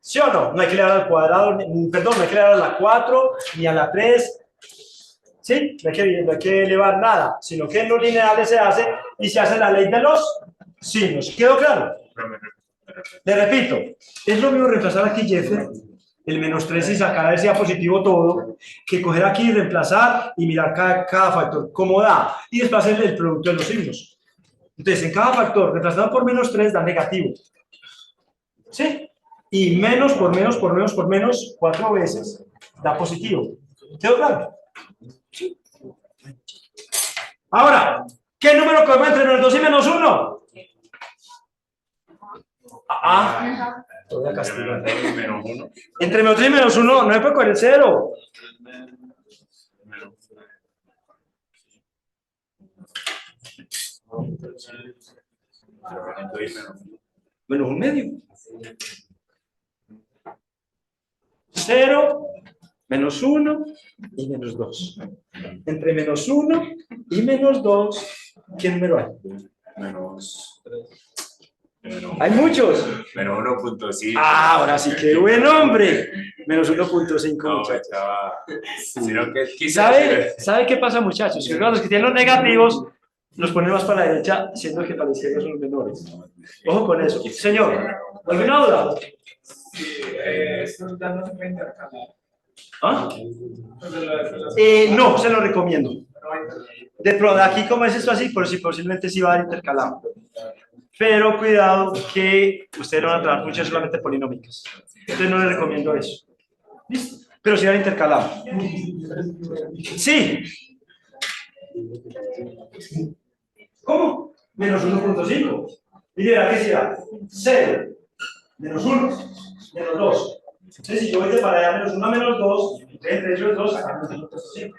Speaker 1: ¿Sí o no? No hay que le dar al cuadrado, perdón, no hay que le dar a la 4 ni a la 3. ¿Sí? No hay que elevar nada, sino que en los lineales se hace y se hace la ley de los signos. ¿Quedó claro? Le repito, es lo mismo reemplazar aquí, Jeffrey, el menos 3 y sacar a ver si da positivo todo, que coger aquí y reemplazar y mirar cada factor cómo da y después hacer el producto de los signos. Entonces, en cada factor reemplazado por menos 3 da negativo. ¿Sí? Y menos por menos por menos por menos 4 veces da positivo. ¿Quedó claro? Sí. Ahora, ¿qué número cogemos entre menos 2 y menos 1? Te voy a castigar.
Speaker 2: Menos 1.
Speaker 1: Entre menos 2 y menos 1 no se puede coger el 0. Menos 1 medio. 0, menos 1 y menos 2. Entre menos 1 y menos 2, ¿qué número hay?
Speaker 2: Menos 3.
Speaker 1: Hay muchos.
Speaker 2: Menos 1.5.
Speaker 1: Ah, ahora sí, qué buen hombre. Menos 1.5,
Speaker 2: No,
Speaker 1: muchachos.
Speaker 2: estaba. Sino que
Speaker 1: ¿Y sabe qué pasa, muchachos? Que los que tienen los negativos los ponen más para la derecha, siendo que para la izquierda son los menores. Ojo con eso. Señor, ¿alguna duda?
Speaker 4: Esto ya no se puede intercalar.
Speaker 1: ¿Ah? No, se lo recomiendo. De aquí, como es esto así, por si posiblemente sí va a dar intercalado. Pero cuidado que ustedes no van a trabajar mucho solamente polinómicas. Entonces no les recomiendo eso. ¿Listo? Pero sí va a dar intercalado. Sí. ¿Cómo? Menos 1.5. Mire, aquí será 0, menos 1, menos 2. Entonces, si yo voy de para allá menos 1 a menos 2, entre ellos dos sacan menos 1.5.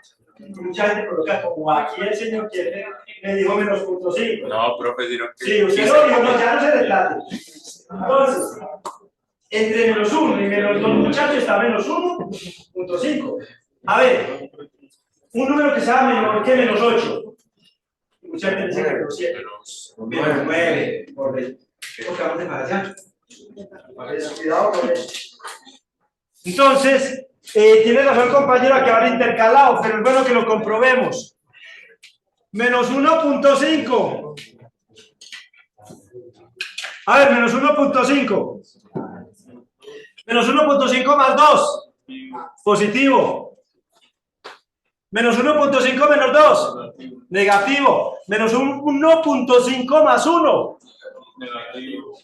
Speaker 1: Mucha gente coloca como aquí el señor quiere, me dijo menos 0.5.
Speaker 2: No, profe, sino que.
Speaker 1: Sí, usted lo dijo, no, ya no se retrate. Entonces, entre menos 1 y menos 2, muchachos, está menos 1.5. A ver, un número que sea menor que menos 8. Mucha gente dice que menos 7. Menos 9. Correcto. Porque vamos de para allá. Cuidado con eso. Entonces, tiene razón compañero que va intercalado, pero es bueno que lo comprobemos. Menos 1.5. A ver, menos 1.5. Menos 1.5 más 2. Positivo. Menos 1.5 menos 2. Negativo. Menos 1.5 más 1.
Speaker 3: Negativo.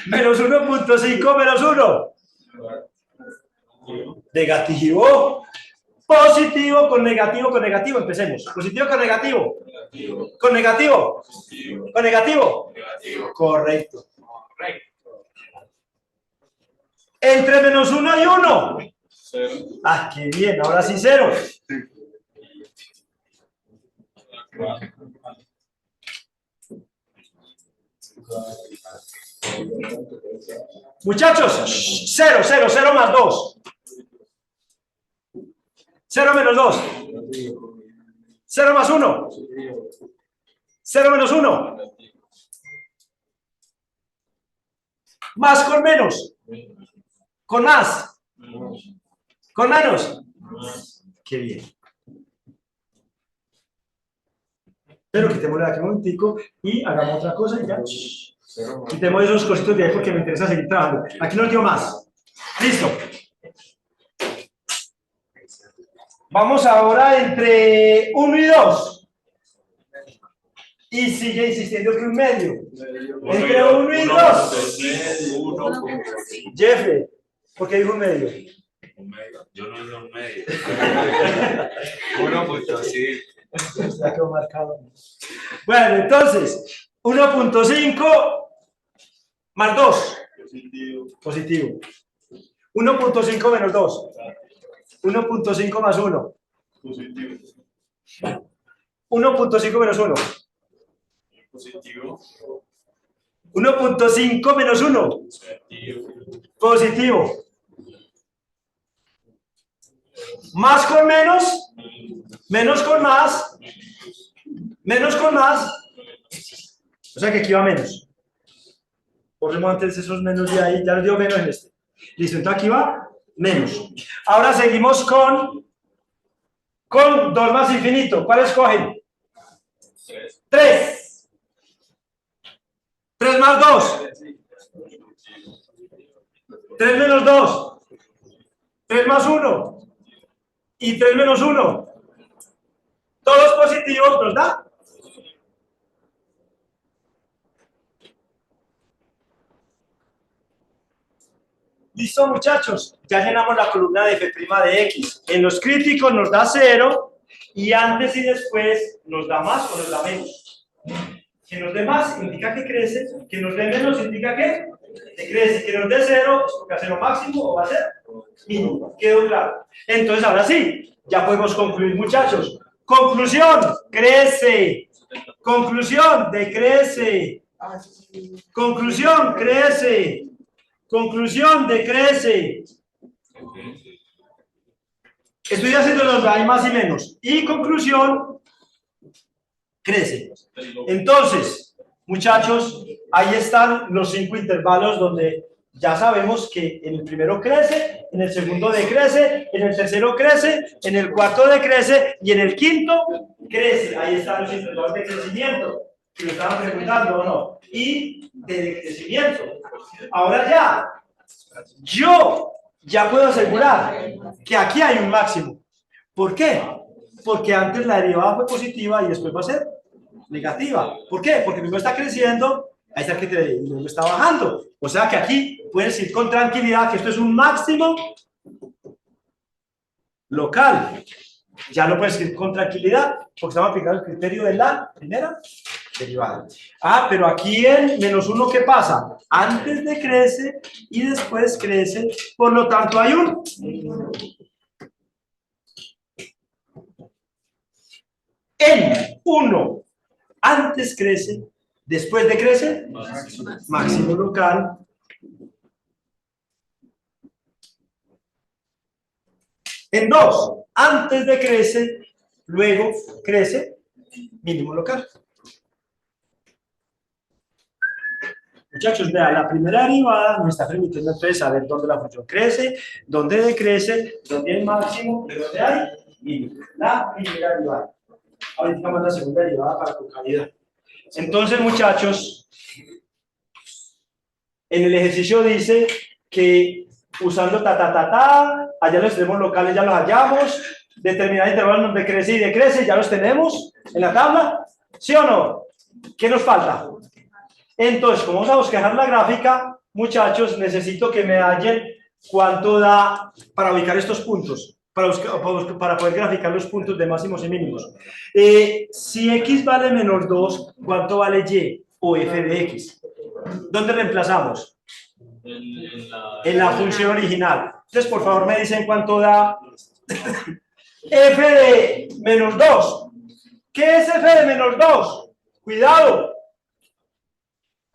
Speaker 1: Menos 1.5 menos 1. Negativo. Positivo con negativo con negativo. Empecemos. Positivo con negativo. Con negativo. Con negativo. Correcto. Entre menos 1 y 1. Ah, qué bien. Ahora sí 0. Muchachos, 0, 0, 0 más 2. 0 menos 2. 0 más 1. 0 menos 1. Más con menos. Con más. Con menos. Qué bien. Pero quitémosle aquí un momentico y hagamos otra cosa y ya. Quitemos esos cositos de ahí porque me interesa seguir trabajando. Aquí no dio más. Listo. Vamos ahora entre 1 y 2. Y sigue insistiendo que un medio. Entre 1 y 2. Jeffrey, ¿por qué dijo un medio?
Speaker 2: Yo no digo un medio. 1.5.
Speaker 1: Ya quedó marcado. Bueno, entonces, 1.5 más 2. Positivo. 1.5 menos 2. 1.5 más 1. 1.5 menos 1. 1.5 menos 1. Positivo. Más con menos. Menos con más. Menos con más. O sea que aquí va menos. Borremos antes esos menos de ahí. Ya les dio menos en este. Listo, entonces aquí va menos. Ahora seguimos con 2 más infinito. ¿Cuál escogen? 3. 3 más 2. 3 menos 2. 3 más 1. Y 3 menos 1. Todos positivos nos da. Listo, muchachos, ya llenamos la columna de f' de x. En los críticos nos da 0 y antes y después nos da más o nos da menos. Que nos dé más indica que crece, que nos dé menos indica que decrece, que nos dé 0 es porque va a ser lo máximo o va a ser mínimo. ¿Quedó claro? Entonces, ahora sí, ya podemos concluir, muchachos. Conclusión, crece. Conclusión, decrece. Conclusión, crece. Conclusión, decrece. Estoy haciendo los hay más y menos. Y conclusión, crece. Entonces, muchachos, ahí están los 5 intervalos donde ya sabemos que en el primero crece, en el segundo decrece, en el tercero crece, en el cuarto decrece y en el quinto crece. Ahí están los intervalos de crecimiento, que lo estaban preguntando o no, y de decrecimiento. Ahora yo ya puedo asegurar que aquí hay un máximo. ¿Por qué? Porque antes la derivada fue positiva y después va a ser negativa. ¿Por qué? Porque primero está creciendo, ahí está que luego está bajando. O sea que aquí puedes decir con tranquilidad que esto es un máximo local. Ya lo puedes decir con tranquilidad porque estamos aplicando el criterio de la primera derivada. Pero aquí en -1, ¿qué pasa? Antes decrece y después crece, por lo tanto hay un en 1. Antes crece, después decrece, máximo local. En 2, antes decrece, luego crece, mínimo local. Muchachos, vean, la primera derivada nos está permitiendo entonces saber dónde la función crece, dónde decrece, dónde hay máximo, y dónde hay mínimo. La primera derivada. Ahorita vamos a la segunda derivada para con calidad. Entonces, muchachos, en el ejercicio dice que usando allá los extremos locales ya los hallamos, determinar intervalos donde crece y decrece, ya los tenemos en la tabla, ¿sí o no? ¿Qué nos falta? Entonces, como vamos a bosquejar la gráfica, muchachos, necesito que me hallen cuánto da para ubicar estos puntos, para poder graficar los puntos de máximos y mínimos. Si x vale -2, ¿cuánto vale y o f de x? ¿Dónde reemplazamos? En la función original. Entonces, por favor, me dicen cuánto da f de -2. ¿Qué es f de -2? Cuidado.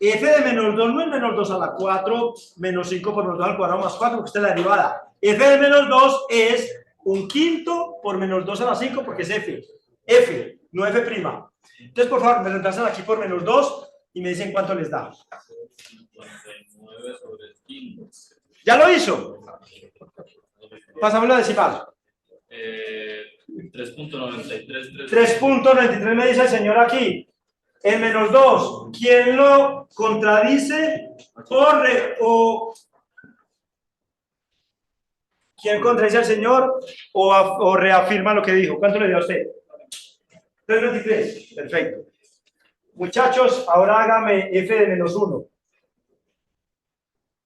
Speaker 1: F de -2 no es -2 a la 4, menos 5 por -2 al cuadrado más 4, porque esta es la derivada. F de -2 es un quinto por -2 a la 5, porque es F. F, no F'. Entonces, por favor, me reemplazan aquí por -2 y me dicen cuánto les da.
Speaker 3: 59 sobre 15.
Speaker 1: ¿Ya lo hizo? Pasamos la decimal.
Speaker 3: 3.93.
Speaker 1: 3.93 me dice el señor aquí. El -2, ¿quién lo contradice o quién contradice al señor o reafirma lo que dijo? ¿Cuánto le dio a usted? 3.93, perfecto. Muchachos, ahora hágame f de -1.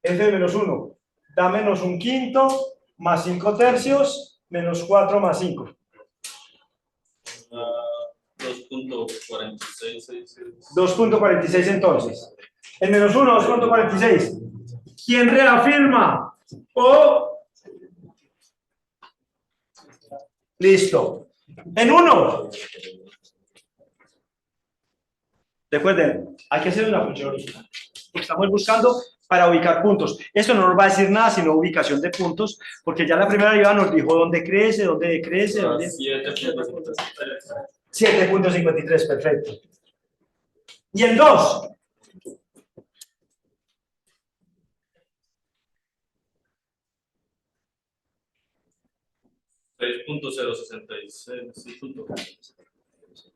Speaker 1: F de -1 da -1/5 más 5 tercios menos 4 más 5.
Speaker 3: 2.46.
Speaker 1: 2.46 entonces. El -1, 2.46. ¿Quién reafirma? Listo. En 1. Recuerden, hay que hacer una función original. Estamos buscando para ubicar puntos. Esto no nos va a decir nada sino ubicación de puntos, porque ya la primera derivada nos dijo dónde crece, dónde decrece. 7.53, perfecto. Y en 2.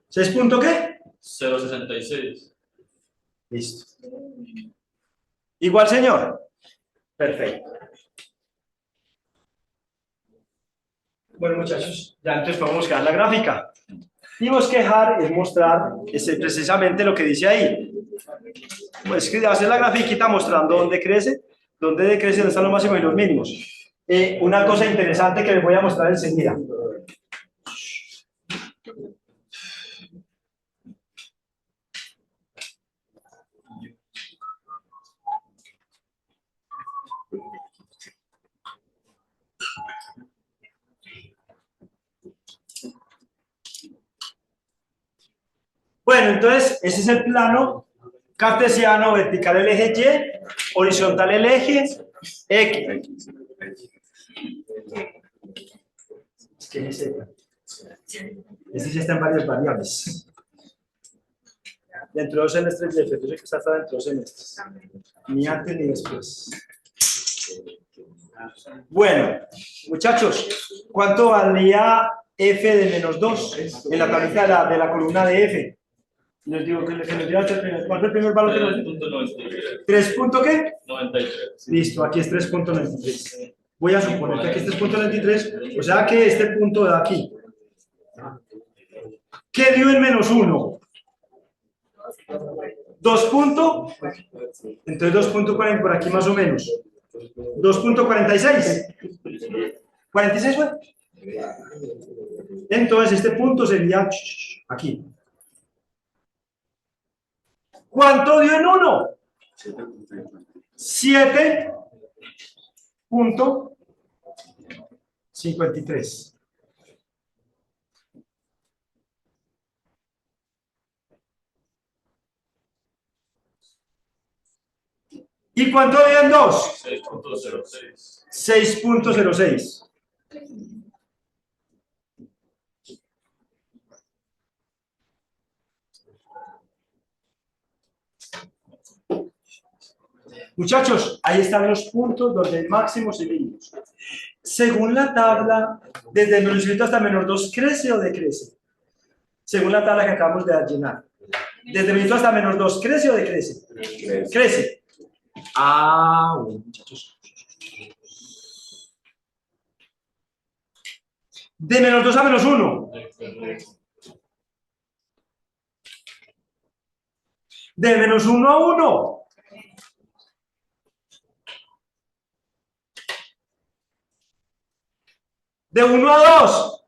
Speaker 1: ¿6 qué?
Speaker 3: 0.66.
Speaker 1: Listo. ¿Igual, señor? Perfecto. Bueno, muchachos, ya entonces podemos bosquejar la gráfica. Y bosquejar es mostrar precisamente lo que dice ahí. Pues que hacer la grafiquita mostrando dónde crece, ¿Dónde decrece? ¿Dónde están los máximos y los mínimos? Una cosa interesante que les voy a mostrar enseguida. Bueno, entonces, ese es el plano cartesiano, vertical el eje Y, horizontal el eje X. Es que ese ya está en varias variables. Dentro de 2 semestres de efectos, que está dentro de 2 semestres. Ni antes ni después. Bueno, muchachos, ¿cuánto valía f de menos 2 en la tablita de la columna de f? Les digo que nos dio hasta el primer. ¿Cuál es el primer valor que nos dio?
Speaker 3: 3.93.
Speaker 1: ¿3 punto qué?
Speaker 3: 93.
Speaker 1: Listo, aquí es 3.93. Voy a suponer que aquí es 3.93, o sea que este punto de aquí. ¿Qué dio en menos 1? 2 puntos. Entonces 2.40 por aquí más o menos. 2.46. 46 fue. Entonces este punto sería aquí. ¿Cuánto dio en 1? 7.53. ¿Y cuánto dio en 2?
Speaker 3: 6.06.
Speaker 1: 6.06. Muchachos, ahí están los puntos donde hay máximos y mínimos. Según la tabla, desde menos 18 hasta menos 2, ¿crece o decrece? Según la tabla que acabamos de llenar. Desde menos 18 hasta menos 2, ¿crece o decrece? Crece. Ah, bueno, muchachos. De menos 2 a menos 1. De menos 1 a 1. De 1 a 2.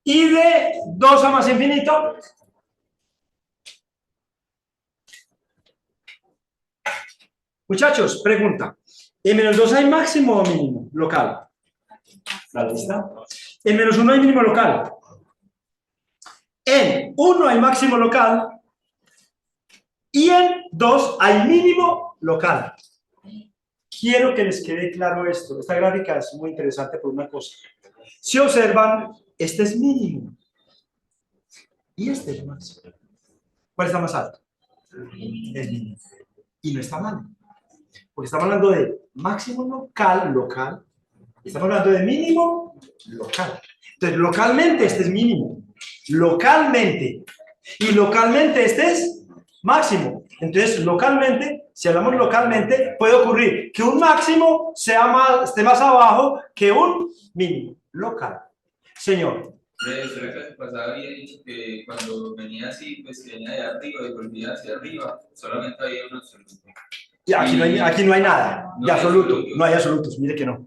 Speaker 1: Y de 2 a más infinito. Muchachos, pregunta. ¿En menos 2 hay máximo o mínimo local? La lista. En menos 1 hay mínimo local. En 1 hay máximo local. Y en 2 hay mínimo local. Quiero que les quede claro esto. Esta gráfica es muy interesante por una cosa. Si observan, este es mínimo. Y este es máximo. ¿Cuál está más alto? El mínimo. Y no está mal. Porque estamos hablando de máximo local. Estamos hablando de mínimo local. Entonces, localmente este es mínimo. Localmente. Y localmente este es máximo. Entonces, localmente, si hablamos localmente, puede ocurrir que un máximo esté más abajo que un mínimo local. Señor.
Speaker 5: De la clase pasada había dicho que cuando venía así, pues que venía de arriba y volvía hacia arriba, solamente había un absoluto.
Speaker 1: Y aquí no hay nada de absoluto. No hay absolutos, mire que no.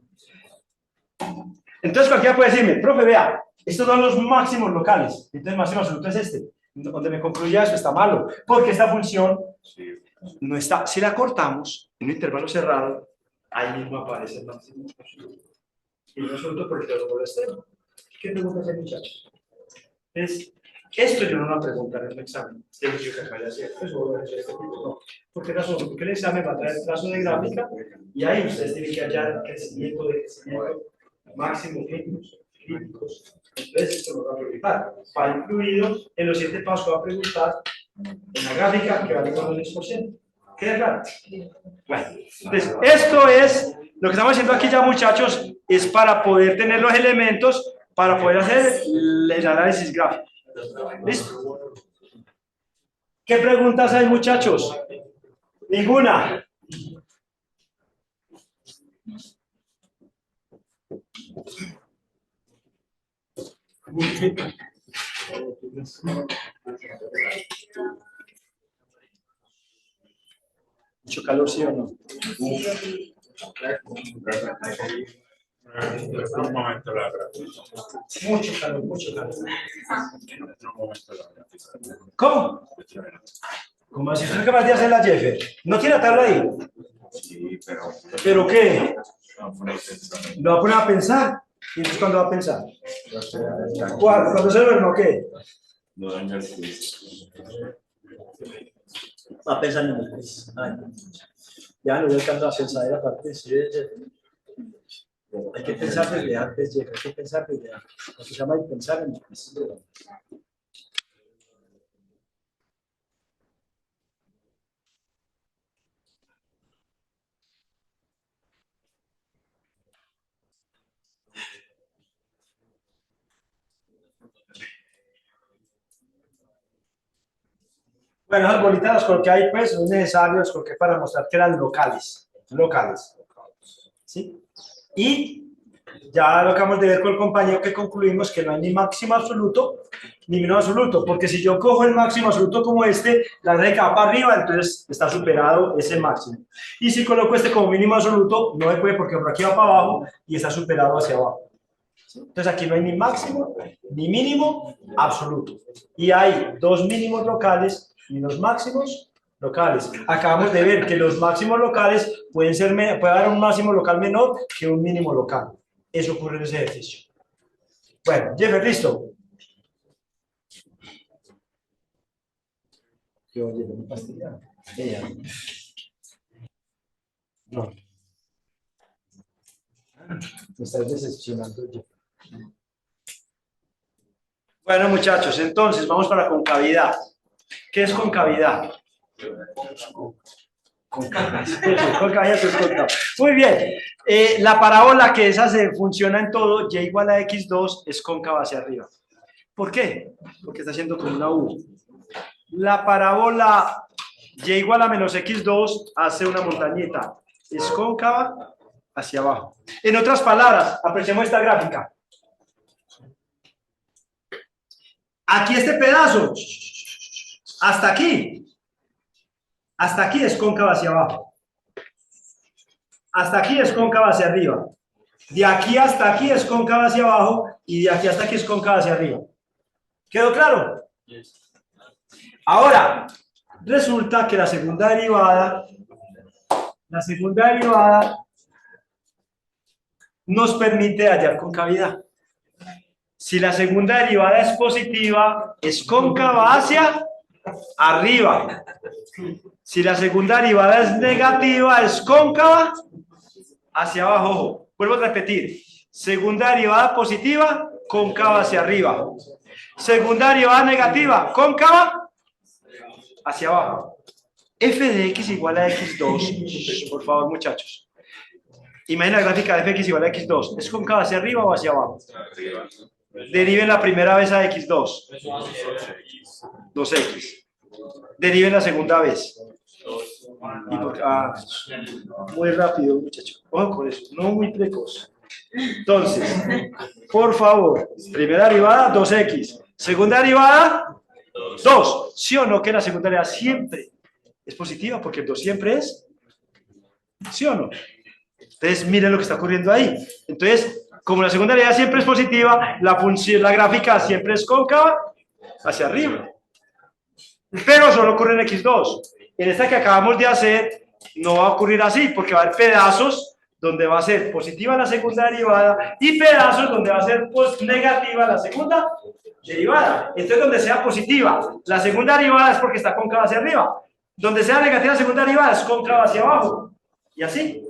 Speaker 1: Entonces cualquiera puede decirme, profe, vea, estos son los máximos locales. Entonces el máximo absoluto es este. Donde me concluya eso está malo, porque esta función no está. Si la cortamos en un intervalo cerrado, ahí mismo aparece el máximo absoluto. Y no absoluto porque lo vuelvo a hacer. ¿Qué preguntas hay, muchachos? Esto yo no lo voy a preguntar en el examen. De hecho, que acá ya cierto, eso voy a hacer este tipo, no. ¿Por qué razón? Porque el examen va a traer trazo de gráfica y ahí ustedes tienen que hallar crecimiento de crecimiento, máximos, mínimos, críticos. Entonces, esto lo va a preguntar. Va incluido en los 7 pasos, va a preguntar en la gráfica que vale con el 10%. ¿Queda claro? Bueno, entonces, esto es lo que estamos haciendo aquí ya, muchachos, es para poder tener los elementos para poder hacer el análisis gráfico. ¿Listo? ¿Qué preguntas hay, muchachos? Ninguna. ¿Mucho calor, sí o no?
Speaker 6: Un momento la
Speaker 1: Mucho calor, mucho calor.
Speaker 6: Un momento la
Speaker 1: ¿Cómo? ¿Cómo si usted capaz de hacer la Jeffer? ¿No quiere atarlo ahí?
Speaker 6: Sí, pero
Speaker 1: ¿Pero qué?
Speaker 6: no fue pensando.
Speaker 1: ¿Lo va a poner a pensar? ¿Y entonces cuándo va a pensar? ¿Cuándo? ¿Cuándo se duerme o qué?
Speaker 6: No daña el quiz.
Speaker 1: Va a pensar en el quiz. Ay, ya no voy a cantar a pensar la parte de sí, hay que pensar desde antes, Jeff, hay que pensar desde antes. Lo que se llama el pensar en el quiz. Bueno, esas bolitas las coloqué ahí, pues, son necesarios, las coloqué para mostrar que eran locales. Locales. ¿Sí? Y ya lo acabamos de ver con el compañero que concluimos que no hay ni máximo absoluto ni mínimo absoluto, porque si yo cojo el máximo absoluto como este, la regla va para arriba, entonces está superado ese máximo. Y si coloco este como mínimo absoluto, no me puede porque por aquí va para abajo y está superado hacia abajo. ¿Sí? Entonces aquí no hay ni máximo ni mínimo absoluto. Y hay dos mínimos locales y los máximos locales. Acabamos de ver que los máximos locales puede haber un máximo local menor que un mínimo local. Eso ocurre en ese ejercicio. Bueno, Jeffer, ¿listo? Yo llevo mi pastilla. Ella. No. Me estás decepcionando, Jeffer. Bueno, muchachos, entonces vamos para concavidad. ¿Qué es concavidad? Concavidad es concavo. Muy bien. La parábola que esa se funciona en todo, y igual a x2, es cóncava hacia arriba. ¿Por qué? Porque está haciendo como una U. La parábola y igual a menos x2 hace una montañita. Es cóncava hacia abajo. En otras palabras, apreciemos esta gráfica. Aquí este pedazo, hasta aquí es cóncava hacia abajo. Hasta aquí es cóncava hacia arriba. De aquí hasta aquí es cóncava hacia abajo y de aquí hasta aquí es cóncava hacia arriba. ¿Quedó claro? Ahora, resulta que la segunda derivada nos permite hallar concavidad. Si la segunda derivada es positiva, es cóncava hacia arriba. Si la segunda derivada es negativa, es cóncava hacia abajo. Ojo, vuelvo a repetir. Segunda derivada positiva, cóncava hacia arriba. Segunda derivada negativa, cóncava hacia abajo. F de x igual a x2. Por favor, muchachos. Imagina la gráfica de fx igual a x2. ¿Es cóncava hacia arriba o hacia abajo? Deriven la primera vez a x2. 2x. Deriven la segunda vez. Y porque, muy rápido, muchachos. Ojo con eso, no muy precoz. Entonces, por favor, primera derivada, 2x. Segunda derivada, 2. ¿Sí o no que la segunda derivada siempre es positiva? Porque el 2 siempre es. ¿Sí o no? Entonces, miren lo que está ocurriendo ahí. Entonces, como la segunda derivada siempre es positiva, la gráfica siempre es cóncava hacia arriba. Pero solo ocurre en x2. En esta que acabamos de hacer, no va a ocurrir así, porque va a haber pedazos donde va a ser positiva la segunda derivada y pedazos donde va a ser negativa la segunda derivada. Entonces, donde sea positiva la segunda derivada es porque está cóncava hacia arriba. Donde sea negativa la segunda derivada es cóncava hacia abajo. Y así.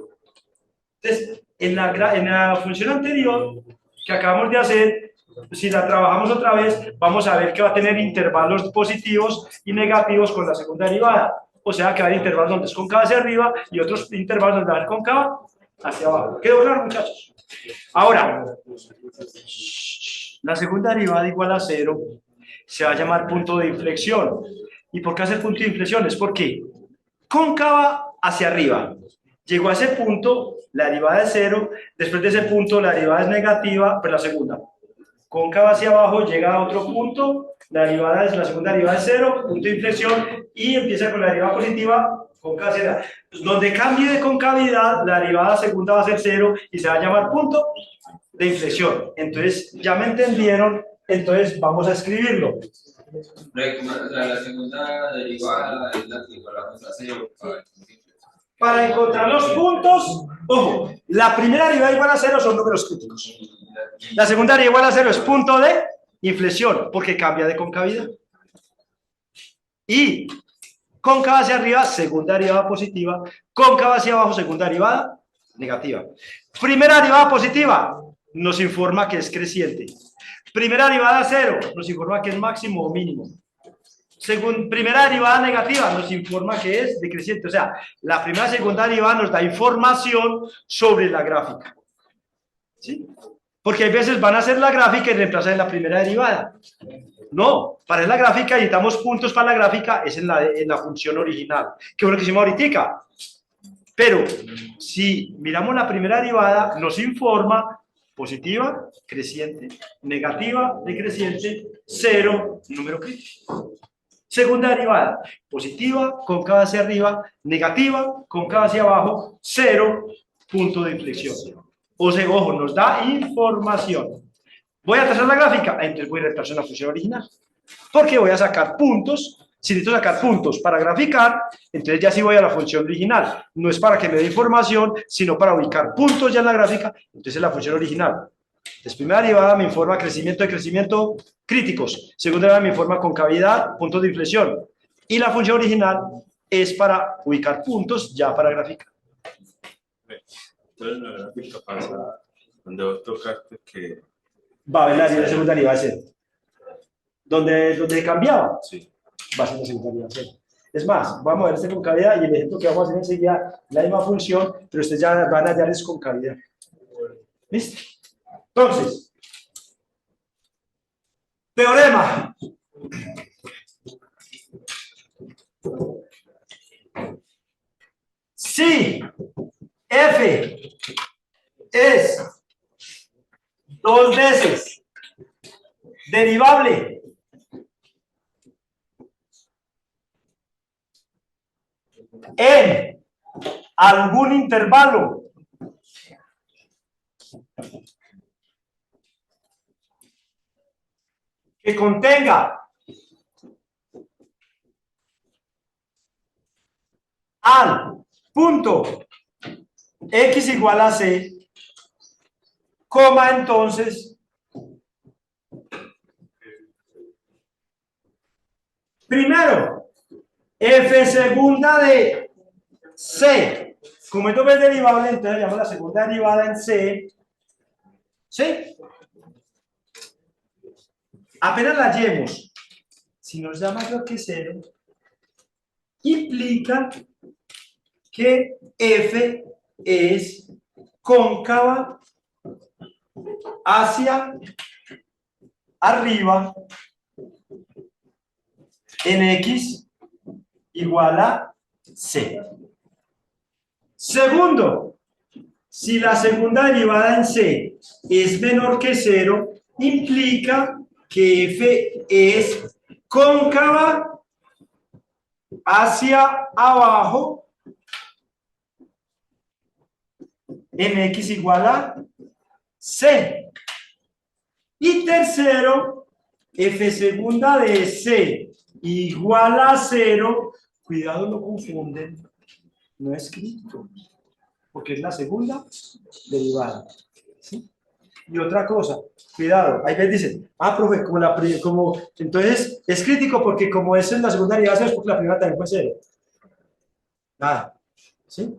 Speaker 1: Entonces, en la función anterior que acabamos de hacer, si la trabajamos otra vez, vamos a ver que va a tener intervalos positivos y negativos con la segunda derivada. O sea, que va a haber intervalos donde es cóncava hacia arriba y otros intervalos donde va a ser cóncava hacia abajo. ¿Quedó claro, muchachos? Ahora, la segunda derivada igual a 0 se va a llamar punto de inflexión. ¿Y por qué hace punto de inflexión? Es porque cóncava hacia arriba. Llegó a ese punto, la derivada es 0, después de ese punto la derivada es negativa, pero la segunda. cóncava hacia abajo, llega a otro punto, la segunda derivada es 0, punto de inflexión, y empieza con la derivada positiva, cóncava hacia arriba. Donde cambie de concavidad, la derivada segunda va a ser 0 y se va a llamar punto de inflexión. Entonces, ¿ya me entendieron? Entonces, vamos a escribirlo.
Speaker 5: La segunda derivada es la que igualamos a 0.
Speaker 1: Para encontrar los puntos, ojo, la primera derivada igual a 0 son números críticos. La segunda derivada igual a 0 es punto de inflexión, porque cambia de concavidad. Y cóncava hacia arriba, segunda derivada positiva. Cóncava hacia abajo, segunda derivada negativa. Primera derivada positiva nos informa que es creciente. Primera derivada 0 nos informa que es máximo o mínimo. Primera derivada negativa nos informa que es decreciente. O sea, la primera y segunda derivada nos da información sobre la gráfica. ¿Sí? Porque hay veces van a hacer la gráfica y reemplazan la primera derivada. No, para la gráfica necesitamos puntos para la gráfica, es en la función original, que es lo que hicimos ahorita. Pero si miramos la primera derivada, nos informa positiva, creciente, negativa, decreciente, 0, número crítico. Segunda derivada, positiva, cóncava hacia arriba, negativa, cóncava hacia abajo, 0, punto de inflexión. O sea, ojo, nos da información. ¿Voy a trazar la gráfica? Entonces voy a reemplazar la función original. Porque voy a sacar puntos. Si necesito sacar puntos para graficar, entonces ya sí voy a la función original. No es para que me dé información, sino para ubicar puntos ya en la gráfica. Entonces es la función original. Entonces, primera derivada me informa crecimiento de crecimiento críticos. Segunda derivada me informa concavidad, puntos de inflexión. Y la función original es para ubicar puntos ya para graficar.
Speaker 6: Entonces, la gráfica pasa donde vos tocaste que...
Speaker 1: Va a ver la segunda derivada de 0. ¿Donde cambiaba?
Speaker 6: Sí.
Speaker 1: Va a ser la segunda derivada de 0. Es más, vamos a ver esta concavidad y el ejemplo que vamos a hacer enseguida, la misma función, pero ustedes ya van a hallar es concavidad. ¿Listo? Entonces, teorema. Si F es 2 veces derivable en algún intervalo que contenga al punto x igual a c, coma, entonces primero f segunda de c, como esto es derivable, entonces llamamos la segunda derivada en c, ¿sí? Apenas la hallemos, si nos da mayor que 0, implica que f es cóncava hacia arriba en x igual a c. Segundo, si la segunda derivada en c es menor que 0, implica que f es cóncava hacia abajo en x igual a c. Y tercero, f segunda de c igual a 0, cuidado, no confunden, no es escrito, porque es la segunda derivada, ¿sí? Y otra cosa, cuidado, hay veces dicen, profe, entonces es crítico porque como es en la segunda derivada es porque la primera también fue 0. Nada, ¿sí?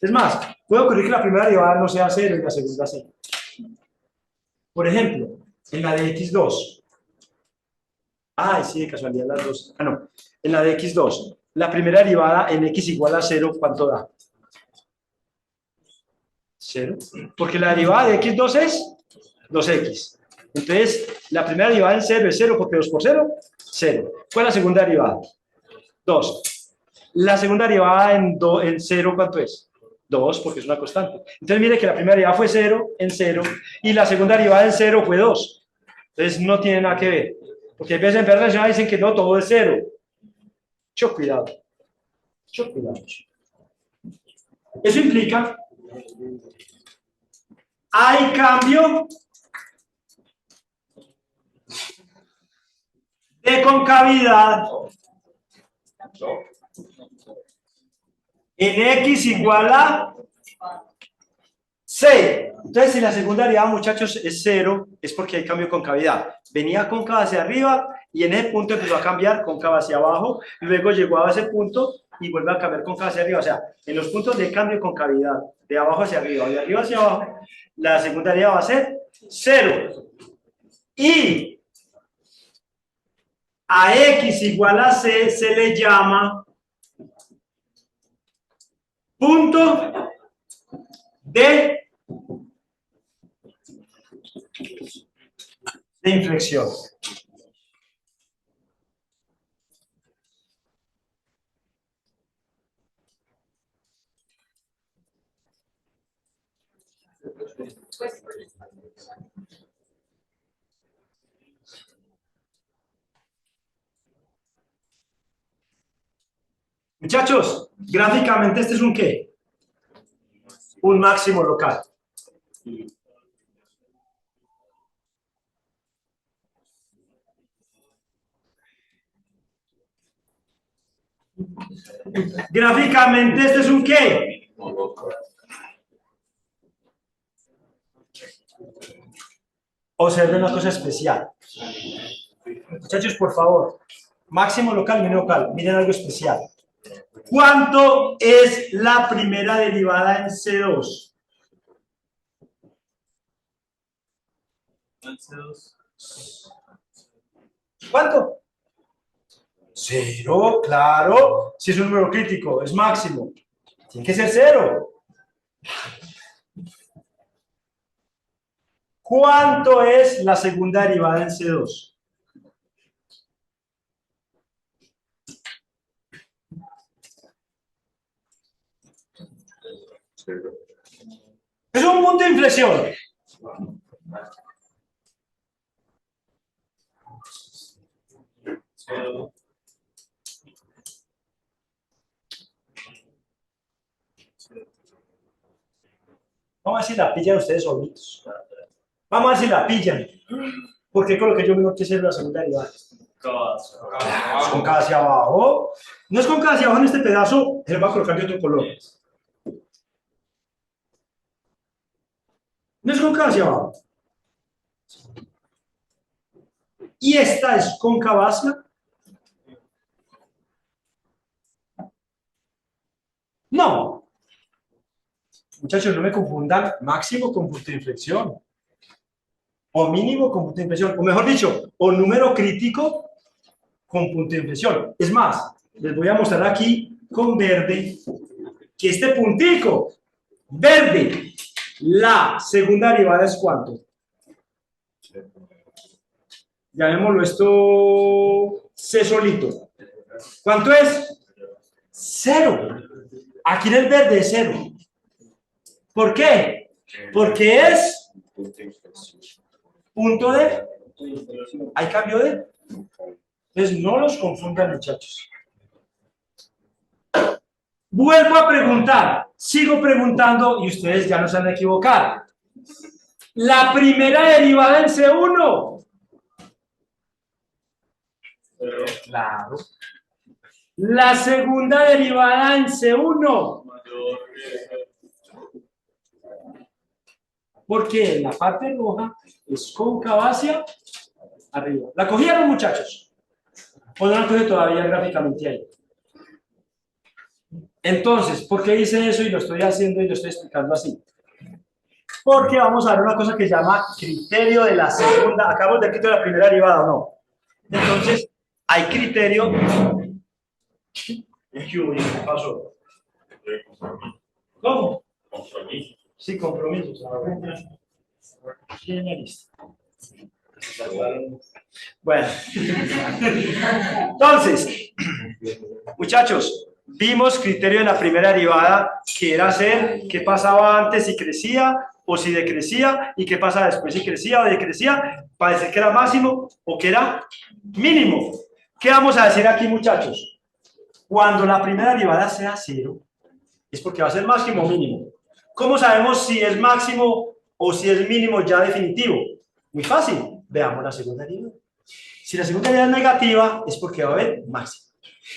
Speaker 1: Es más, puede ocurrir que la primera derivada no sea 0 y la segunda 0. Por ejemplo, en la de x2. Sí, de casualidad las dos. No. En la de x2, la primera derivada en x igual a 0, ¿cuánto da? 0. Porque la derivada de x2 es 2x. Entonces, la primera derivada en 0 es 0, porque 2 por 0, 0. ¿Cuál es la segunda derivada? 2. La segunda derivada en 0, ¿cuánto es? 2, porque es una constante. Entonces, mire que la primera derivada fue 0 en 0, y la segunda derivada en 0 fue 2. Entonces no tiene nada que ver. Porque a veces en periodo relacional dicen que no, todo es cero. Mucho cuidado. Mucho cuidado. Eso implica, hay cambio de concavidad en X igual a 6. Entonces, si la segunda derivada, muchachos, es 0, es porque hay cambio de concavidad. Venía cóncava hacia arriba y en ese punto empezó a cambiar cóncava hacia abajo, luego llegó a ese punto y vuelve a cambiar cóncava hacia arriba. O sea, en los puntos de cambio de concavidad, de abajo hacia arriba, de arriba hacia abajo, la segunda derivada va a ser 0. Y a X igual a C se le llama punto de inflexión. Muchachos, gráficamente este es un ¿qué? Un máximo local. Gráficamente este es un ¿qué? Observen una cosa especial. Muchachos, por favor. Máximo local, mínimo local. Miren algo especial. ¿Cuánto es la primera derivada en C2? ¿Cuánto? 0, claro. Si es un número crítico, es máximo. Tiene que ser 0. ¿Cuánto es la segunda derivada en C2? Es un punto de inflexión. Vamos a ver si la pillan ustedes solitos. Vamos a ver si la pillan. ¿Por qué coloqué yo mismo que es la segunda derivada? Es con K hacia abajo. No es con K hacia abajo en este pedazo, se va a colocar de otro color. No es con K hacia abajo. Y esta es cóncava hacia. No. Muchachos, no me confundan máximo con punto de inflexión. O mínimo con punto de inflexión. O mejor dicho, o número crítico con punto de inflexión. Es más, les voy a mostrar aquí con verde que este puntico verde, la segunda derivada es ¿cuánto? Llamémoslo esto C solito. ¿Cuánto es? 0. Aquí en el verde es 0. ¿Por qué? Porque es punto de. ¿Hay cambio de? Entonces no los confundan, muchachos. Vuelvo a preguntar, sigo preguntando y ustedes ya no se van a equivocar. La primera derivada en C1. Claro. La segunda derivada en C1. Porque la parte roja es cóncava hacia arriba. ¿La cogieron, muchachos? ¿O no la cogieron todavía gráficamente ahí? Entonces, ¿por qué hice eso y lo estoy haciendo y lo estoy explicando así? Porque vamos a ver una cosa que se llama criterio de la segunda. Acabamos de quitar la primera derivada, ¿o no? Entonces, hay criterio. ¿Qué pasó? ¿Cómo?
Speaker 6: Compromiso.
Speaker 1: Sí, compromisos. ¿Quién es lista? Bueno. Entonces, muchachos, vimos criterio de la primera derivada, que era hacer qué pasaba antes si crecía o si decrecía, y qué pasa después, si crecía o decrecía, para decir que era máximo o que era mínimo. ¿Qué vamos a decir aquí, muchachos? Cuando la primera derivada sea 0, es porque va a ser máximo o mínimo. ¿Cómo sabemos si es máximo o si es mínimo ya definitivo? Muy fácil, veamos la segunda derivada. Si la segunda derivada es negativa, es porque va a haber máximo.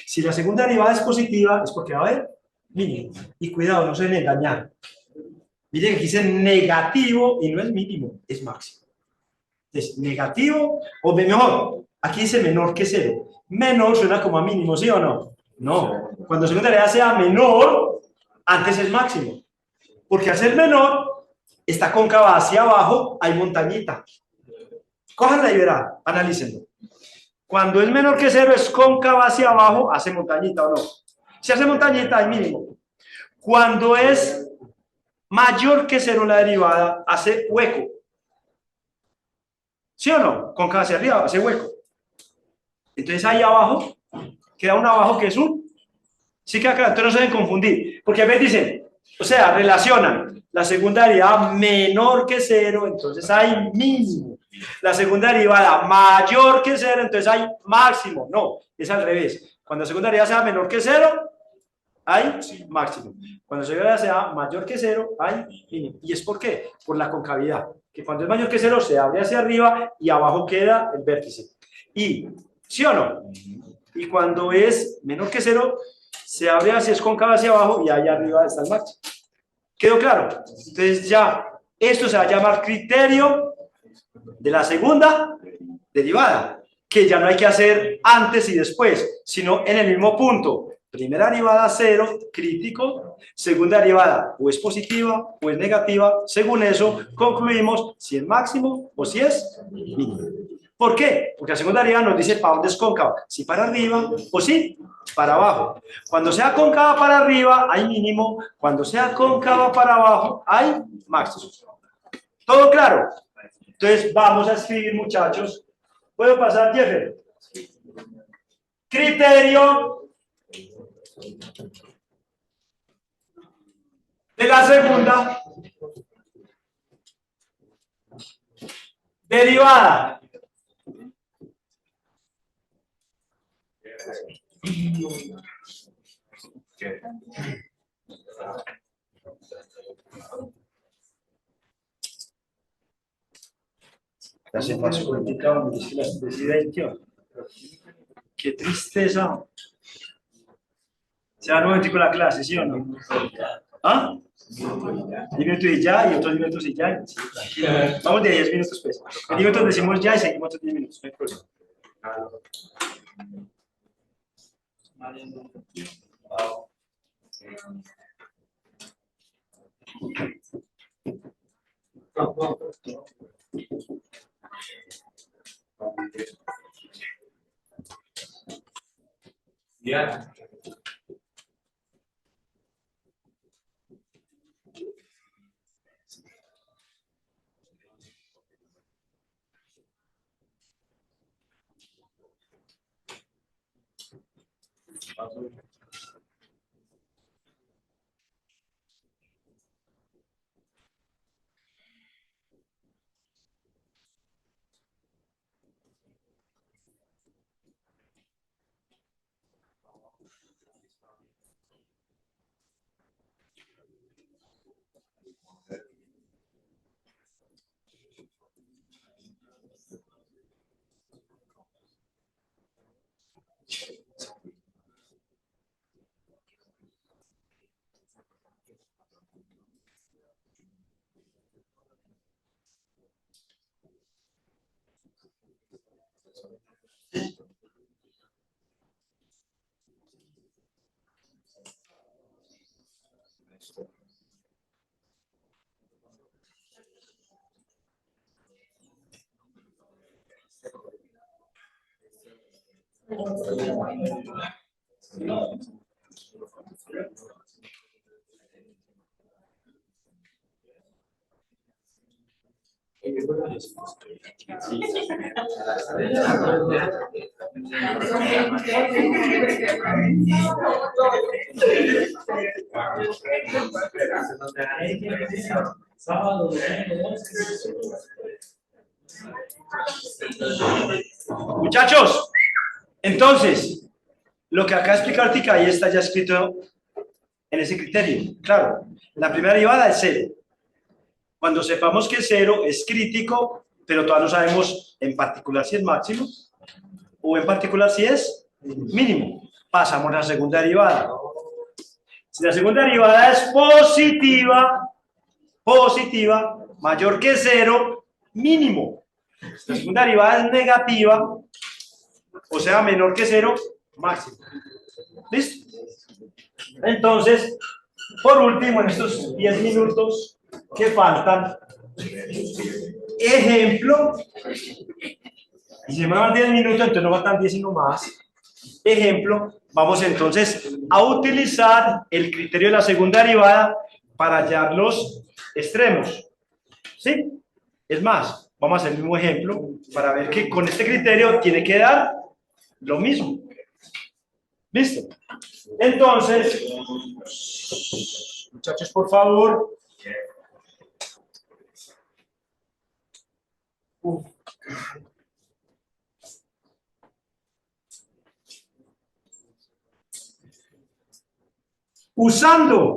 Speaker 1: Si la segunda derivada es positiva, es porque va a haber mínimo. Y cuidado, no se deben engañar. Miren que aquí dice negativo y no es mínimo, es máximo. Entonces, negativo, o mejor, aquí dice menor que 0. Menor suena como a mínimo, ¿sí o no? No. Cuando la segunda derivada sea menor, antes es máximo. Porque al ser menor, está cóncava hacia abajo, hay montañita. Cójanla y verán, analícenlo. Cuando es menor que 0, es cóncava hacia abajo, hace montañita o no. Si hace montañita, hay mínimo. Cuando es mayor que 0 la derivada, hace hueco. ¿Sí o no? Cóncava hacia arriba, hace hueco. Entonces ahí abajo, queda un abajo que es un... Sí queda claro, entonces no se deben confundir. Porque a veces dicen, o sea, relacionan la segunda derivada menor que 0, entonces hay mínimo. La segunda derivada mayor que 0, entonces hay máximo. No, es al revés. Cuando la segunda derivada sea menor que 0, hay máximo. Cuando la segunda derivada sea mayor que 0, hay mínimo. ¿Y es por qué? Por la concavidad. Que cuando es mayor que 0 se abre hacia arriba y abajo queda el vértice. Y, ¿sí o no? Y cuando es menor que 0, se abre hacia, es cóncava hacia abajo y allá arriba está el máximo. ¿Quedó claro? Entonces ya, esto se va a llamar criterio de la segunda derivada, que ya no hay que hacer antes y después, sino en el mismo punto. Primera derivada 0, crítico. Segunda derivada o es positiva o es negativa. Según eso, concluimos si es máximo o si es mínimo. ¿Por qué? Porque la segunda derivada nos dice para dónde es cóncava, si para arriba o si para abajo. Cuando sea cóncava para arriba, hay mínimo. Cuando sea cóncava para abajo, hay máximo. ¿Todo claro? Entonces, vamos a escribir, muchachos. ¿Puedo pasar, Jeffer? Criterio de la segunda derivada. Ya se más complicado, es que las decidencias. Qué tristeza. Se va un momentico la clase, ¿sí o no? ¿Ah? 10 minutos y ya, y otros 10 minutos y ya. Vamos de 10 minutos, pues. En 10 minutos decimos ya y seguimos otros 10 minutos. No hay problema.
Speaker 4: Ya. Sábado, domingo,
Speaker 1: Muchachos, entonces, lo que acá explica Artica, ahí está ya escrito en ese criterio. Claro, la primera derivada es 0. Cuando sepamos que 0 es crítico, pero todavía no sabemos en particular si es máximo o en particular si es mínimo, pasamos a la segunda derivada. Si la segunda derivada es positiva, mayor que 0, mínimo. Si la segunda derivada es negativa, o sea, menor que 0, máximo. ¿Listo? Entonces, por último, en estos 10 minutos que faltan, ejemplo, y si me van 10 minutos, entonces no faltan 10 sino más. Ejemplo, vamos entonces a utilizar el criterio de la segunda derivada para hallar los extremos. ¿Sí? Es más, vamos a hacer el mismo ejemplo para ver que con este criterio tiene que dar lo mismo. ¿Listo? Entonces, muchachos, por favor. Usando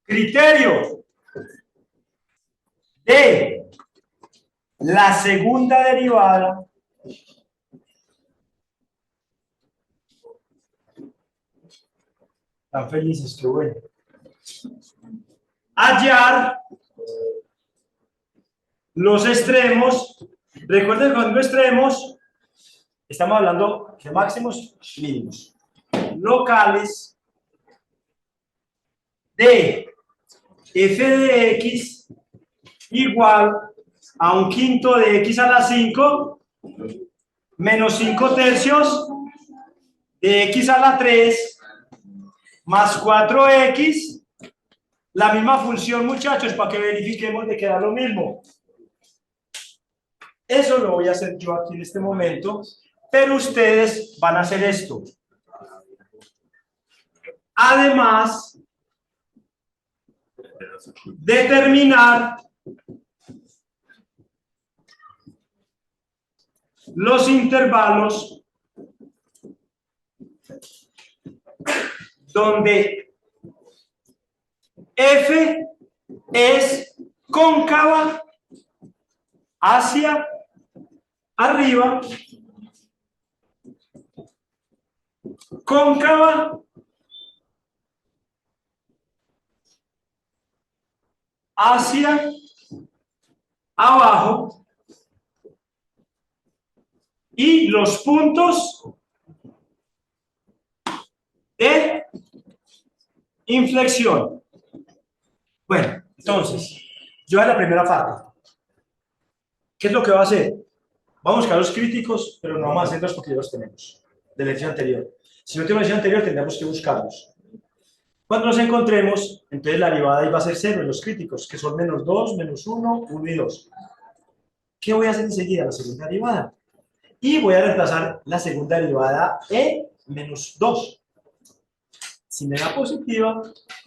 Speaker 1: criterio de la segunda derivada, están felices, qué bueno. Hallar los extremos. Recuerden que cuando extremos estamos hablando de máximos mínimos locales de f de x igual a un quinto de x a la 5 menos 5 tercios de x a la 3 más 4x, la misma función, muchachos, para que verifiquemos de que da lo mismo. Eso lo voy a hacer yo aquí en este momento, pero ustedes van a hacer esto. Además, determinar los intervalos donde f es cóncava hacia arriba, cóncava hacia abajo y los puntos de inflexión. Bueno, entonces, yo a la primera parte. ¿Qué es lo que va a hacer? Vamos a buscar los críticos, pero no vamos a hacerlos porque ya los tenemos de la lección anterior. Si no tenemos la lección anterior, tendremos que buscarlos. Cuando los encontremos, entonces la derivada ahí va a ser 0 en los críticos, que son menos 2, menos 1, 1 y 2. ¿Qué voy a hacer enseguida? La segunda derivada. Y voy a reemplazar la segunda derivada e menos 2. Si me da positiva,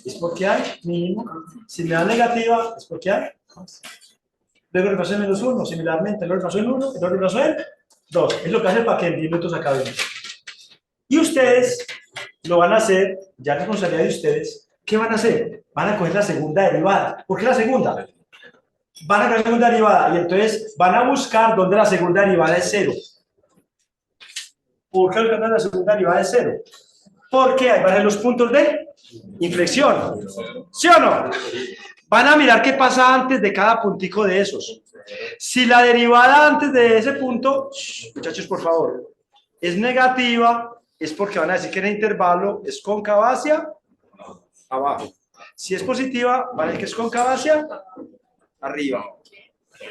Speaker 1: es porque hay mínimo. Si me da negativa, es porque hay más. Luego reemplazo en menos 1, similarmente, luego reemplazo en 1, luego reemplazo en 2. Es lo que hace para que en 10 minutos acabemos. Y ustedes lo van a hacer, ya es responsabilidad de ustedes. ¿Qué van a hacer? Van a coger la segunda derivada. ¿Por qué la segunda? Van a coger la segunda derivada y entonces van a buscar dónde la segunda derivada es 0. ¿Por qué la segunda derivada es 0? Porque ahí van a ser los puntos de inflexión. ¿Sí o no? Van a mirar qué pasa antes de cada puntico de esos. Si la derivada antes de ese punto, muchachos, por favor, es negativa, es porque van a decir que el intervalo es cóncava hacia abajo. Si es positiva, van a decir que es cóncava hacia arriba.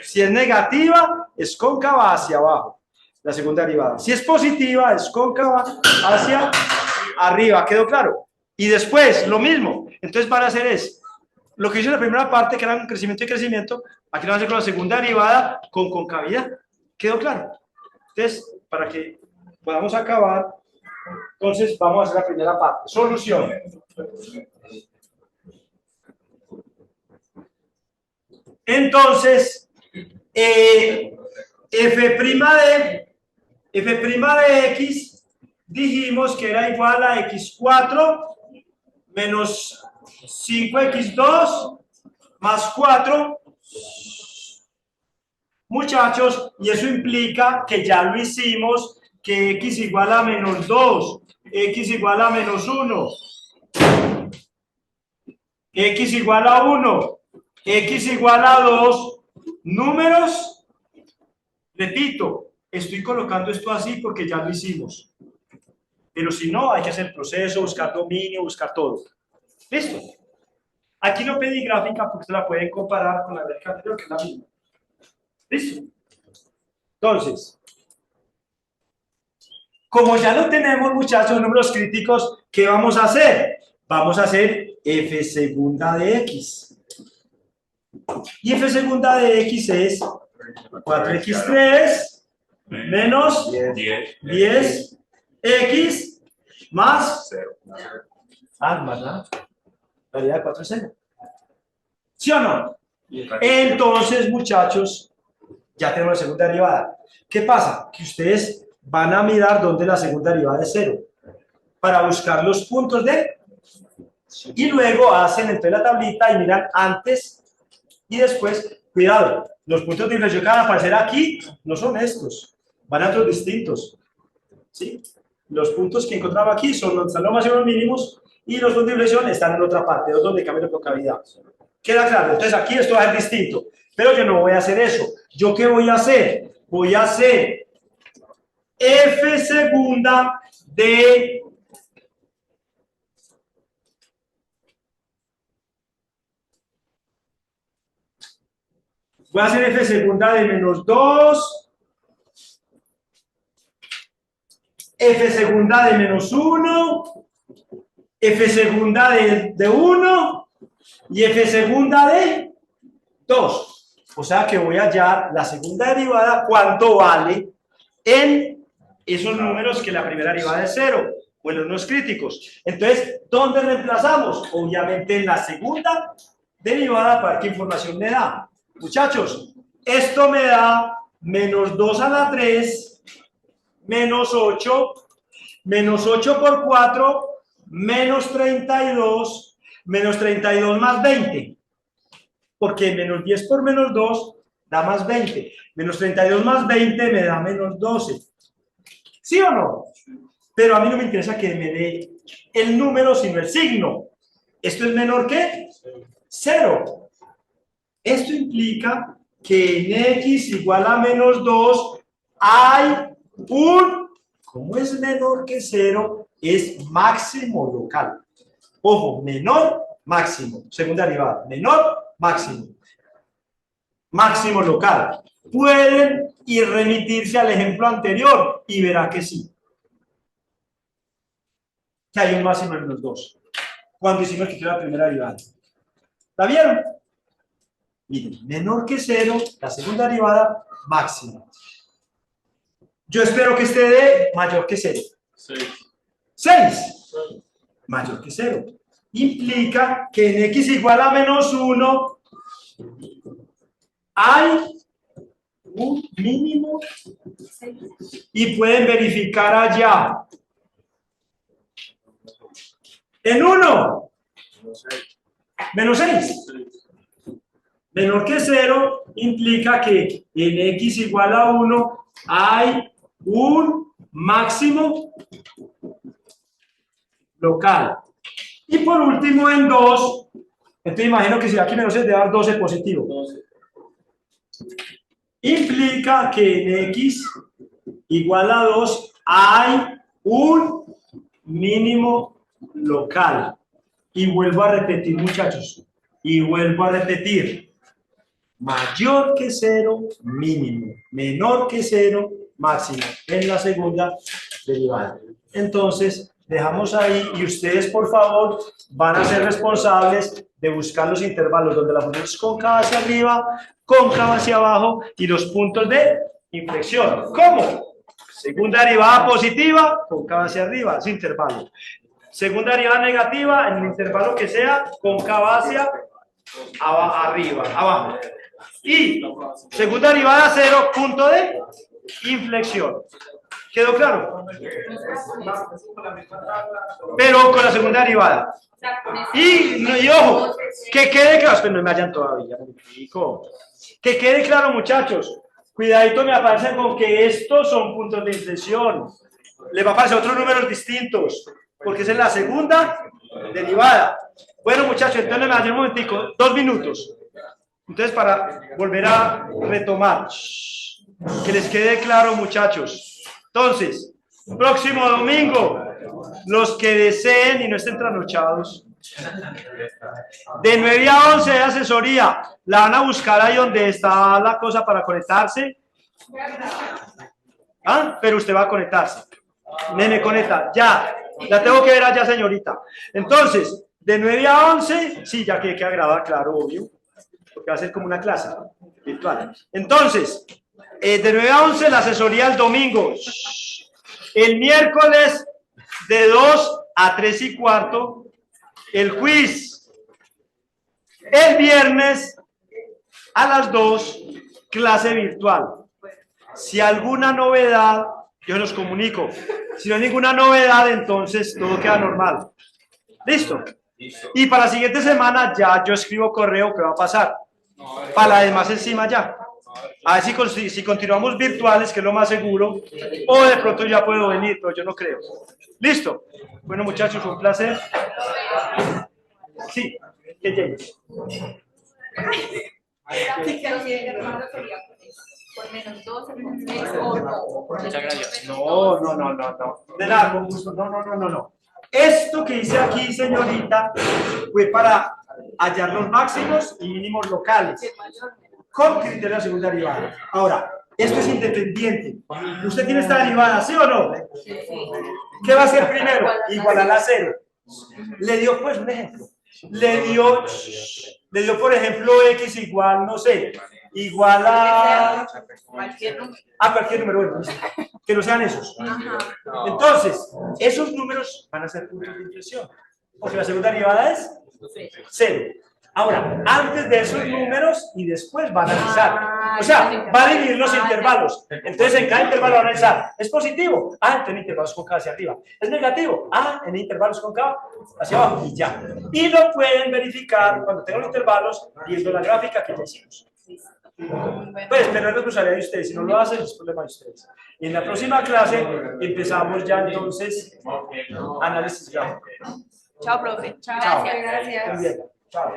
Speaker 1: Si es negativa, es cóncava hacia abajo. La segunda derivada. Si es positiva, es cóncava hacia arriba. ¿Quedó claro? Y después, lo mismo. Entonces van a hacer es, lo que hizo en la primera parte, que era un crecimiento y crecimiento, aquí lo van a hacer con la segunda derivada con concavidad. ¿Quedó claro? Entonces, para que podamos acabar, entonces vamos a hacer la primera parte. Solución. Entonces, f' de x dijimos que era igual a x4 menos 5x2 más 4. Muchachos, y eso implica que ya lo hicimos, que x igual a menos 2, x igual a menos 1, x igual a 1, x igual a 2, números, repito, estoy colocando esto así porque ya lo hicimos, pero si no, hay que hacer proceso, buscar dominio, buscar todo. ¿Listo? Aquí no pedí gráfica porque se la pueden comparar con la gráfica anterior, que es la misma. ¿Listo? Entonces, como ya no tenemos, muchachos, números críticos, ¿qué vamos a hacer? Vamos a hacer f segunda de x. Y f segunda de x es 4x3 menos 10x más
Speaker 6: 0.
Speaker 1: ¿verdad? Variedad de 4 es 0. ¿Sí o no? Entonces, muchachos, ya tenemos la segunda derivada. ¿Qué pasa? Que ustedes van a mirar dónde la segunda derivada es 0 para buscar los puntos de, y luego hacen entonces la tablita y miran antes y después. Cuidado, los puntos de inflexión que van a aparecer aquí no son estos, van a otros distintos, ¿sí? Los puntos que encontramos aquí son los máximos y los mínimos, y los puntos de inflexión están en otra parte, es donde cambia la concavidad. ¿Queda claro? Entonces aquí esto va a ser distinto, pero yo no voy a hacer eso. ¿Yo qué voy a hacer? Voy a hacer f segunda de f segunda de menos 2, f segunda de menos 1, f segunda de 1 y f segunda de 2. O sea que voy a hallar la segunda derivada, cuánto vale en esos números que la primera derivada es 0, o en los números críticos. Entonces, ¿dónde reemplazamos? Obviamente en la segunda derivada, para ver qué información me da. Muchachos, esto me da menos 2 a la 3, menos 8 por 4, menos 32 más 20. Porque menos 10 por menos 2 da más 20. Menos 32 más 20 me da menos 12. ¿Sí o no? Pero a mí no me interesa que me dé el número, sino el signo. ¿Esto es menor que 0? Esto implica que en x igual a menos 2 hay un, como es menor que 0, es máximo local. Ojo, menor, máximo. Segunda derivada. Menor, máximo. Máximo local. Pueden ir remitirse al ejemplo anterior y verá que sí. Que hay un máximo en menos 2. Cuando hicimos que la primera derivada. ¿La vieron? Miren, menor que 0, la segunda derivada, máxima. Yo espero que esté de mayor que 0. 6. Mayor que 0. Implica que en x igual a menos 1 hay un mínimo y pueden verificar allá. En 1, menos 6. Menor que 0 implica que en x igual a 1 hay un máximo local. Y por último en 2, entonces imagino que si aquí menos 6 debe dar 12 positivo. Implica que en x igual a 2 hay un mínimo local. Y vuelvo a repetir, muchachos, y vuelvo a repetir. Mayor que 0, mínimo. Menor que 0, máximo. En la segunda derivada. Entonces, dejamos ahí y ustedes, por favor, van a ser responsables de buscar los intervalos donde la función es cóncava hacia arriba, cóncava hacia abajo y los puntos de inflexión. ¿Cómo? Segunda derivada positiva, cóncava hacia arriba, ese intervalo. Segunda derivada negativa, en el intervalo que sea, cóncava hacia arriba, abajo. Y segunda derivada 0, punto de inflexión. ¿Quedó claro? Pero con la segunda derivada. Y ojo, que quede claro, pero no me vayan todavía, que quede claro, muchachos, cuidadito, me aparecen con que estos son puntos de inflexión. Les va a aparecer otros números distintos, porque esa es la segunda derivada. Bueno, muchachos, entonces me vayan un momentico, 2 minutos. Entonces, para volver a retomar, que les quede claro, muchachos. Entonces, próximo domingo, los que deseen y no estén trasnochados, de 9 a 11 de asesoría, la van a buscar ahí donde está la cosa para conectarse. ¿Ah? Pero usted va a conectarse. Me conecta, ya, la tengo que ver allá, señorita. Entonces, de 9 a 11, sí, ya que queda grabada, claro, obvio, porque va a ser como una clase, ¿no? Virtual. Entonces, de 9 a 11 la asesoría el domingo. El miércoles de 2 a 3 y cuarto el quiz. El viernes a las 2 clase virtual. Si alguna novedad, yo los comunico. Si no hay ninguna novedad, entonces todo queda normal. ¿Listo? Y para la siguiente semana ya yo escribo correo que va a pasar. Para la demás encima ya. A ver si continuamos virtuales, que es lo más seguro, o de pronto ya puedo venir, pero yo no creo. ¿Listo? Bueno, muchachos, un placer. Sí, que llegues.
Speaker 3: Muchas gracias.
Speaker 1: No. De nada, con gusto. No. Esto que hice aquí, señorita, fue para hallar los máximos y mínimos locales, con criterio de segunda derivada. Ahora, esto es independiente. ¿Usted tiene esta derivada, sí o no? ¿Qué va a hacer primero? Igualar a 0. Le dio, pues, un ejemplo. Le dio, por ejemplo, x igual, no sé, igual a cualquier número, bueno, que no sean esos. Entonces, esos números van a ser puntos de inflexión, porque la segunda derivada es 0. Ahora, antes de esos números y después va a analizar. O sea, va a dividir los intervalos. Entonces, en cada intervalo va a analizar. ¿Es positivo? En intervalos con K hacia arriba. ¿Es negativo? En intervalos con K hacia abajo. Y ya. Y lo pueden verificar cuando tengan los intervalos viendo la gráfica que ya hicimos. Pues, pero es responsabilidad de ustedes. Si no lo hacen, es problema de ustedes. Y en la próxima clase empezamos ya entonces análisis gráfico.
Speaker 7: Chao, profe.
Speaker 1: Chao.
Speaker 7: Gracias.
Speaker 1: Muy bien. Chao.